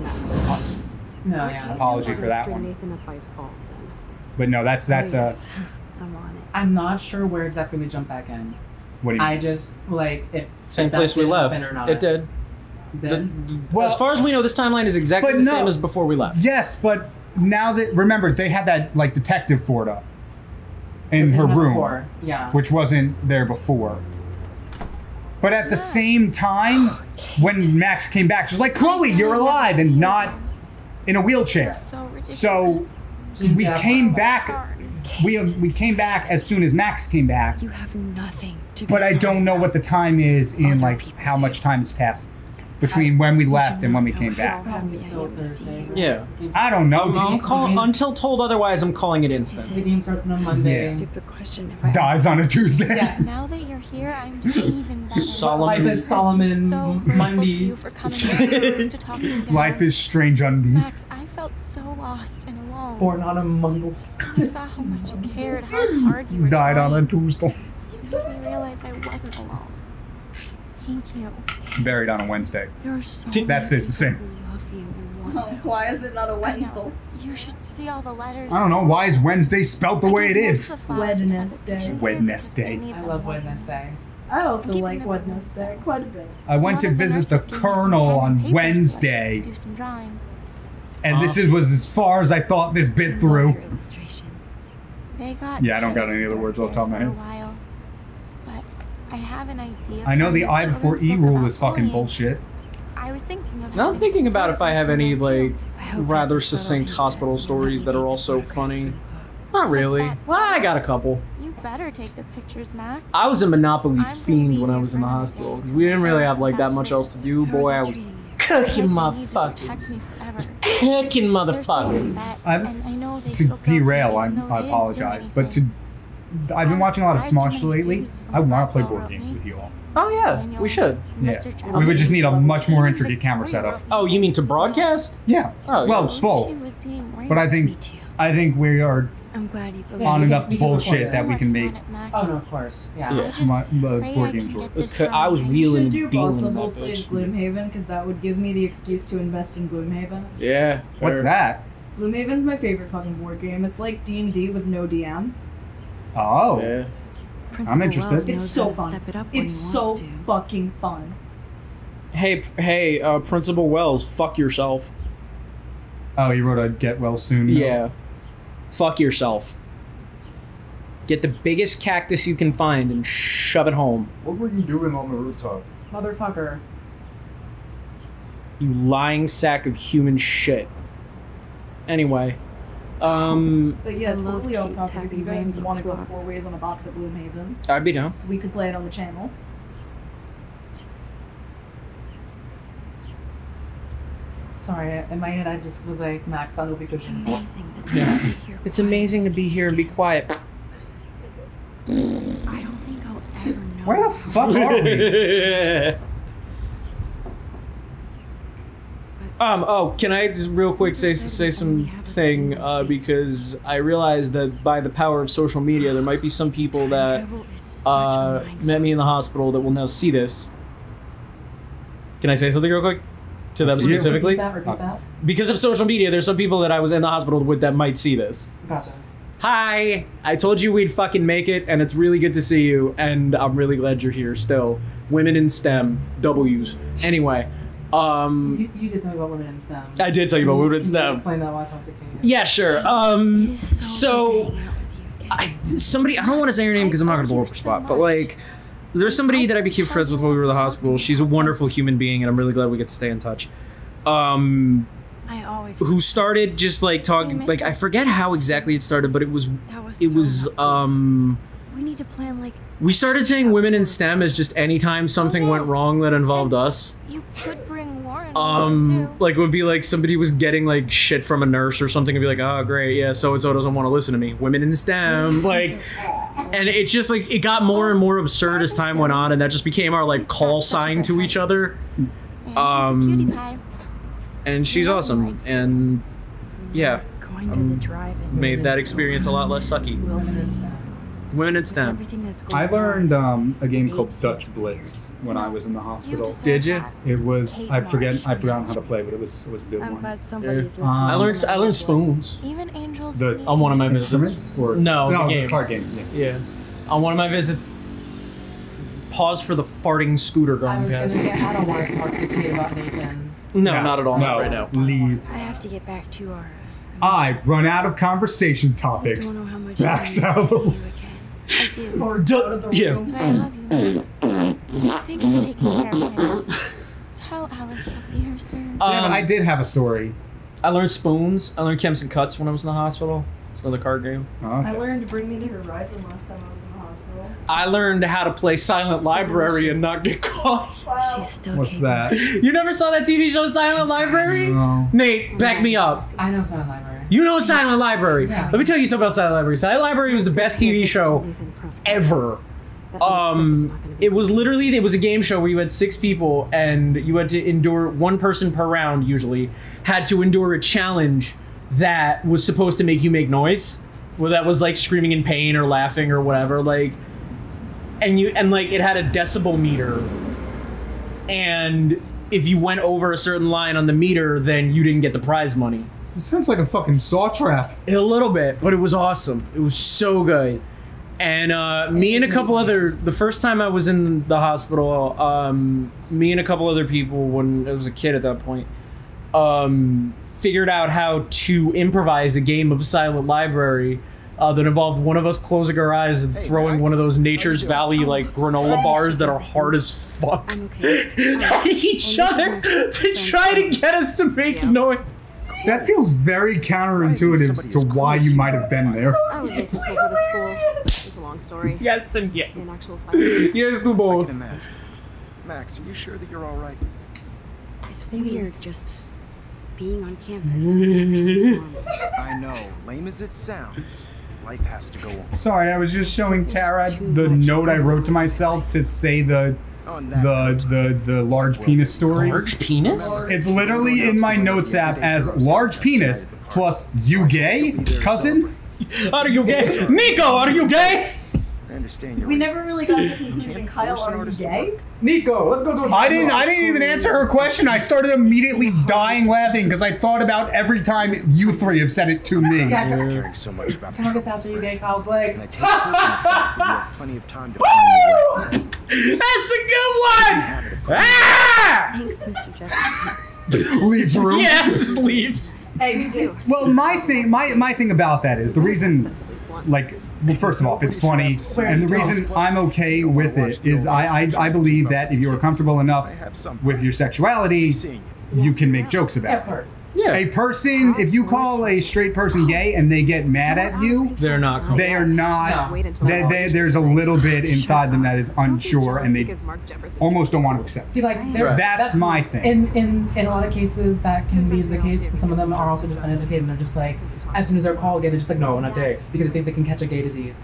apology for that one. Nathan up by his balls, then. But no, that's I'm on it. I'm not sure where exactly we jump back in. What do you mean? I just like if Same that place we did left. happen or not. It did. Well, as far as we know, this timeline is exactly but the no. same as before we left. Yes, but now that, remember, they had that like detective board up in Was it her not room, before? Yeah. which wasn't there before. But at the same time, when Max came back, she's like, Chloe, you're alive and not in a wheelchair. So we came back. We came back as soon as Max came back. You have nothing to be But I sorry don't know about. what the time is in Other like people how do. much time has passed between when we left and when we came back. Probably still Thursday. Yeah. I don't know. Until told otherwise, I'm calling it instant. The game starts on a Monday. Yeah. Stupid question. If I Dies on a Tuesday. Yeah. Now that you're here, I'm doing even better. Solomon. Life is Solomon So grateful to Monday. you for coming to talk me down. Life is strange on me. Max, I felt so lost and alone. Born on a Monday. I saw how much you cared, how hard you were Died on a trying. Tuesday. You made me realize I wasn't alone. Thank you. Buried on a Wednesday. There are so That stays the same. who love you and want to help. Why is it not a I Wednesday? know. You should see all the letters. I don't know. Why is Wednesday spelt the way it is? Wednesday. Wednesday. I love Wednesday. I also keeping like them Wednesday quite a bit. I went to One of the visit the nurses gave me some colonel pen and on paper so I Wednesday, could do some drawings. and this was as far as I thought this bit through. Your illustrations. They got Yeah, I don't got any other words off the top of my for a head. while, but I have an idea. I know for the a I before children's E book rule about is fucking bullying. bullshit. I was thinking of. Now I'm having thinking some about if I have photos any in there, like too. I hope rather that's a succinct photo hospital of you. stories that are also Take the funny. photos Not really. That's Well, I fine. got a couple. You better take the pictures, Max. I was a Monopoly I'm gonna fiend be when I here was in for the another hospital day. because we didn't really have like that much else to do. Boy, I was treating you. cooking Like, they need to protect motherfuckers. me forever. Was kicking They're so motherfuckers. upset, and I know they To feel guilty derail, even though I they didn't do apologize, but anything. I've been watching a lot of surprised Smosh when these lately. dudes from I want to play Blackwell board wrote games me. with you all. Oh yeah, Daniel, we should. Yeah. Mr. We Travis, would just need a much more even intricate the camera courier setup. wrote me. Oh, you mean to broadcast? Yeah. Oh, yeah. Well, She both. was being raped. But I Me think too. we are I'm glad you believe Yeah, on we can- enough we can record bullshit it. that we can make Working on it, Max. Oh no, of course. Yeah. Yeah. I just my pray board I games can work. get It's this 'cause I was done. wheeling Should you and dealing possibly with that play bitch. Gloomhaven? Because that would give me the excuse to invest in Gloomhaven. Yeah. What's fair. that? Gloomhaven's my favorite fucking board game. It's like D&D with no DM. Oh. Yeah. Principal interested. Wells It's knows so how to fun. step it up when It's he so wants to. fucking fun. Hey, Principal Wells, fuck yourself. Oh, you wrote a get well soon note. Yeah. Fuck yourself. Get the biggest cactus you can find and shove it home. What were you doing on the rooftop? Motherfucker. You lying sack of human shit. Anyway, But yeah, totally off topic. If you guys want to go 4 ways on a box at Gloomhaven, I'd be down. we could play it on the channel. Sorry, in my head I just was like, Max, that'll be good. Yeah. It's amazing to be here and be quiet. I don't think I'll ever know. Where the fuck are we? Oh, can I just real quick say something? Because I realized that by the power of social media, there might be some people that met me in the hospital that will now see this. Can I say something real quick? To them specifically? Repeat that. Because of social media, there's some people that I was in the hospital with that might see this. Gotcha. Hi! I told you we'd fucking make it, and it's really good to see you, and I'm really glad you're here still. Women in STEM. W's. Anyway. You did tell me about women in STEM. I did tell you about women in Can STEM. you explain that while I talk to Kate? Yeah, sure. So somebody, I don't want to say her name because I'm not gonna blow up her spot, but like, there's somebody that I became friends with while we were in the hospital. She's a wonderful human being, and I'm really glad we get to stay in touch. I always Who started just like talking, like I forget how exactly it started, but it was we need to plan like we started saying women in STEM as just anytime something went wrong that involved us. you could bring Warren. Like it would be like somebody was getting like shit from a nurse or something and be like, oh great, yeah, so and so doesn't want to listen to me. Women in STEM, like, and it just like it got more and more absurd as time went on, and that just became our like call sign to each other. And she's awesome, and yeah, Going to the drive-in. made that experience a lot less sucky. Women in STEM. Women in STEM. Everything that's going I learned on. a game called Dutch Blitz when I was in the hospital. Did you? It was I've forgotten how to play, but it was a good I'm one. glad somebody's I learned spoons. Even angels. The On one of my visits. instruments or No, the game. the card game. Yeah. Yeah. On one of my visits. Pause for the farting scooter I going was gonna past. say, I don't want to talk to Kate about Nathan. No, not at all. No, Not right now. Leave. I have to get back to our. I've run out of conversation I topics. don't know how much Max I out of the see you again. I do. Or out of the Yeah. room. So I love you. Thanks for taking care of me. Tell Alice I'll see her soon. Yeah, but I did have a story. I learned spoons. I learned Kemps and Cuts when I was in the hospital. It's another card game. Oh, I okay. learned to bring me to Horizon last time I was in the hospital. I learned how to play Silent Library and not get caught. She's still What's capable. that? You never saw that TV show Silent Library? No. Nate, back me up. I know Silent Library. You know Silent Library. Yeah. Let me tell you something about Silent Library. Silent Library was the best TV show ever. It was literally, it was a game show where you had 6 people and you had to endure, 1 person per round usually, had to endure a challenge that was supposed to make you make noise. Well, that was like screaming in pain or laughing or whatever, like, and like it had a decibel meter. And if you went over a certain line on the meter, then you didn't get the prize money. It sounds like a fucking saw trap. A little bit, but it was awesome. It was so good. And me and a couple other, the first time I was in the hospital, me and a couple other people, when I was a kid at that point, figured out how to improvise a game of Silent Library that involved one of us closing our eyes and throwing one of those Nature's Valley like granola bars that are hard as fuck at each other to try to get us to make noise. That feels very counterintuitive to why you might have been there. I was in for the school. It's a long story. Yes and yes. In actual fact. Yes to I both. can imagine. Max, are you sure that you're all right? It's weird just being on campus. and everything's normal. I know. Lame as it sounds, life has to go on. Sorry, I was just showing Tara the note I wrote to myself to say the large penis story. Large penis? It's literally in my notes app as large penis plus you gay cousin. Are you gay? Nico, are you gay? I understand your We never reasons. really got to the conclusion. Kyle, are you gay? Nico, let's go to a I didn't even answer her question. I started immediately dying laughing because I thought about every time you 3 have said it to me. Yeah, You're caring so much about Can I get past you gay Kyle's leg? and I take proof in the fact that you have plenty of time to find your way. That's a good one! Ah! Thanks, Mr. Jefferson. Leaves room. Yeah, just leaves. Hey, me too. Well, my thing about that is the reason, like, well, first of all, it's funny, and the reason I'm okay with it is I believe that if you're comfortable enough with your sexuality, you can make jokes Yeah, of about it. course. Yeah. A person, if you call a straight person gay and they get mad at you, They're not comfortable. they are not. There's a little bit inside them that is unsure, and they almost don't want to accept. See, like, That's my thing. In a lot of cases, that can be the case. Some of them are also just uneducated, and they're just like, as soon as they're called gay, they're just like, no, not gay, because they think they can catch a gay disease.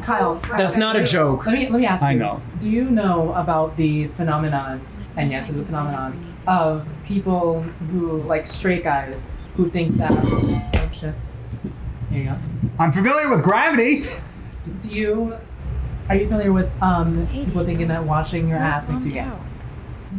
Kyle, That's not a joke. Let me ask you. I know. Do you know about the phenomenon? And yes, it's a phenomenon of people who, like, straight guys who think that. Oh shit. Here you go. I'm familiar with gravity. Are you familiar with people thinking that washing your ass makes you gay?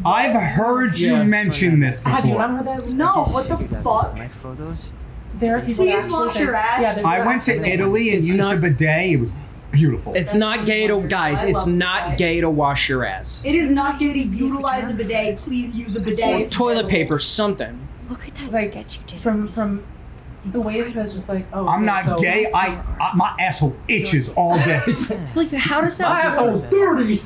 I've heard you mention this before. Have you not heard that? No, what the fuck? My photos? There are people that Please actually wash think- your ass. Yeah, I went to Italy and used a bidet. It was beautiful. It's not gay to guys. It's not gay to wash your ass. It is not gay to utilize a bidet. Please use a bidet. Or toilet paper, something. Look at that Like, sketch you did. from the way it says, just like, oh. I'm okay, not so gay. My asshole itches all day. Like, how does that? My asshole's dirty.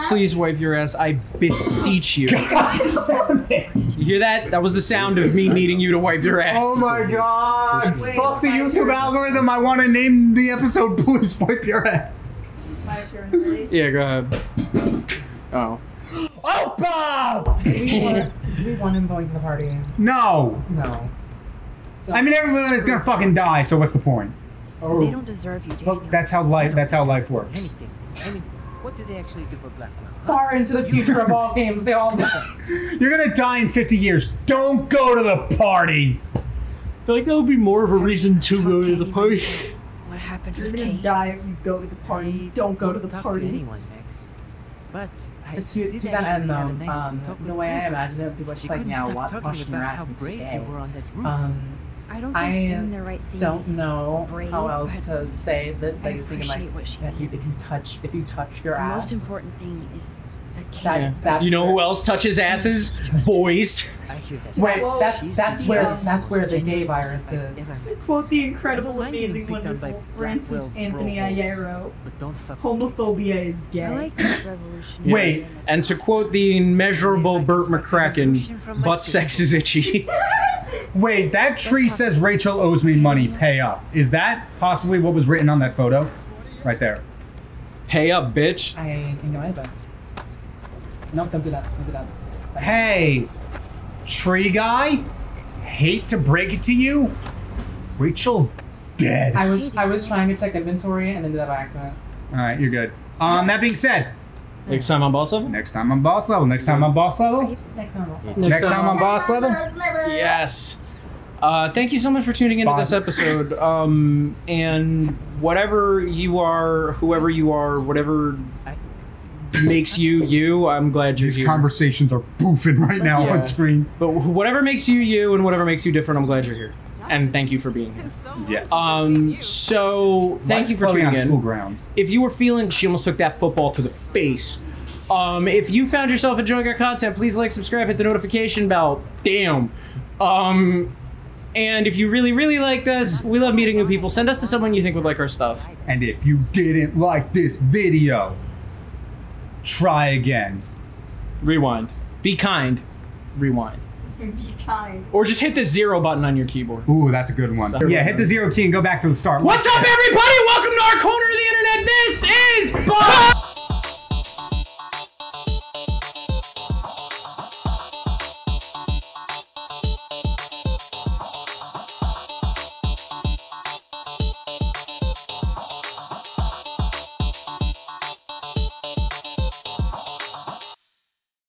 Please wipe your ass. I beseech you. You hear that? That was the sound of me needing you to wipe your ass. Oh my god! Fuck the YouTube algorithm. I want to name the episode "Please Wipe Your Ass." Yeah, go ahead. Oh. Oh, Bob! Do we want him going to the party? No. No. I mean, everyone is gonna fucking die. So what's the point? They don't deserve you, Daniel. Well, that's how life works. Anything. I mean, what do they actually do for black men? Far into the future of all games, they all die. You're gonna die in 50 years. Don't go to the party. I feel like that would be more of a reason to go to the party. What happened You're with gonna Kate? die if you go to the party. Don't go to the Talk party. to anyone, Max. But To that end, though, the way I imagine it, people are just like, now washing your ass makes you gay. I don't think I doing the right thing don't is know brave, how else but to say that. I Like, just thinking like, appreciate what she that if you touch your The ass, most important thing is that Kate That's- is that's You know where- who else touches asses? Boys. I hear that. Wait, Well, that's where the gay virus is. To quote the incredible, Mine getting amazing, picked on by wonderful black, Francis well, Anthony bro holes. Ayero, But don't fuck homophobia is gay. I like this revolution. Wait. And to quote the immeasurable Burt McCracken, butt sex is itchy. Wait, that tree says Rachel owes me money. Pay up. Is that possibly what was written on that photo? Right there. Pay up, bitch. I ain't no either. Nope, don't do that. Don't do that. Hey, tree guy. Hate to break it to you, Rachel's dead. I was trying to check inventory and then did that by accident. All right, you're good. That being said, Next time on Boss Level? next time on boss level. Next time on boss level. Next time, also. Next time on boss level. Yes. Thank you so much for tuning into this episode. And whatever you are, whoever you are, whatever makes you you, I'm glad you're These here. conversations are boofing right now Yeah. on screen. But whatever makes you you and whatever makes you different, I'm glad you're here. And thank you for being here. Yeah. So thank you for Chloe tuning on school in. grounds. If you were feeling, she almost took that football to the face. If you found yourself enjoying our content, please like, subscribe, hit the notification bell. Damn. And if you really, really liked us, we love meeting new people. Send us to someone you think would like our stuff. And if you didn't like this video, try again. Rewind. Be kind. Rewind. Be kind. Or just hit the 0 button on your keyboard. Ooh, that's a good one. Yeah, hit the 0 key and go back to the start. What's up, everybody? Welcome to our corner of the internet. This is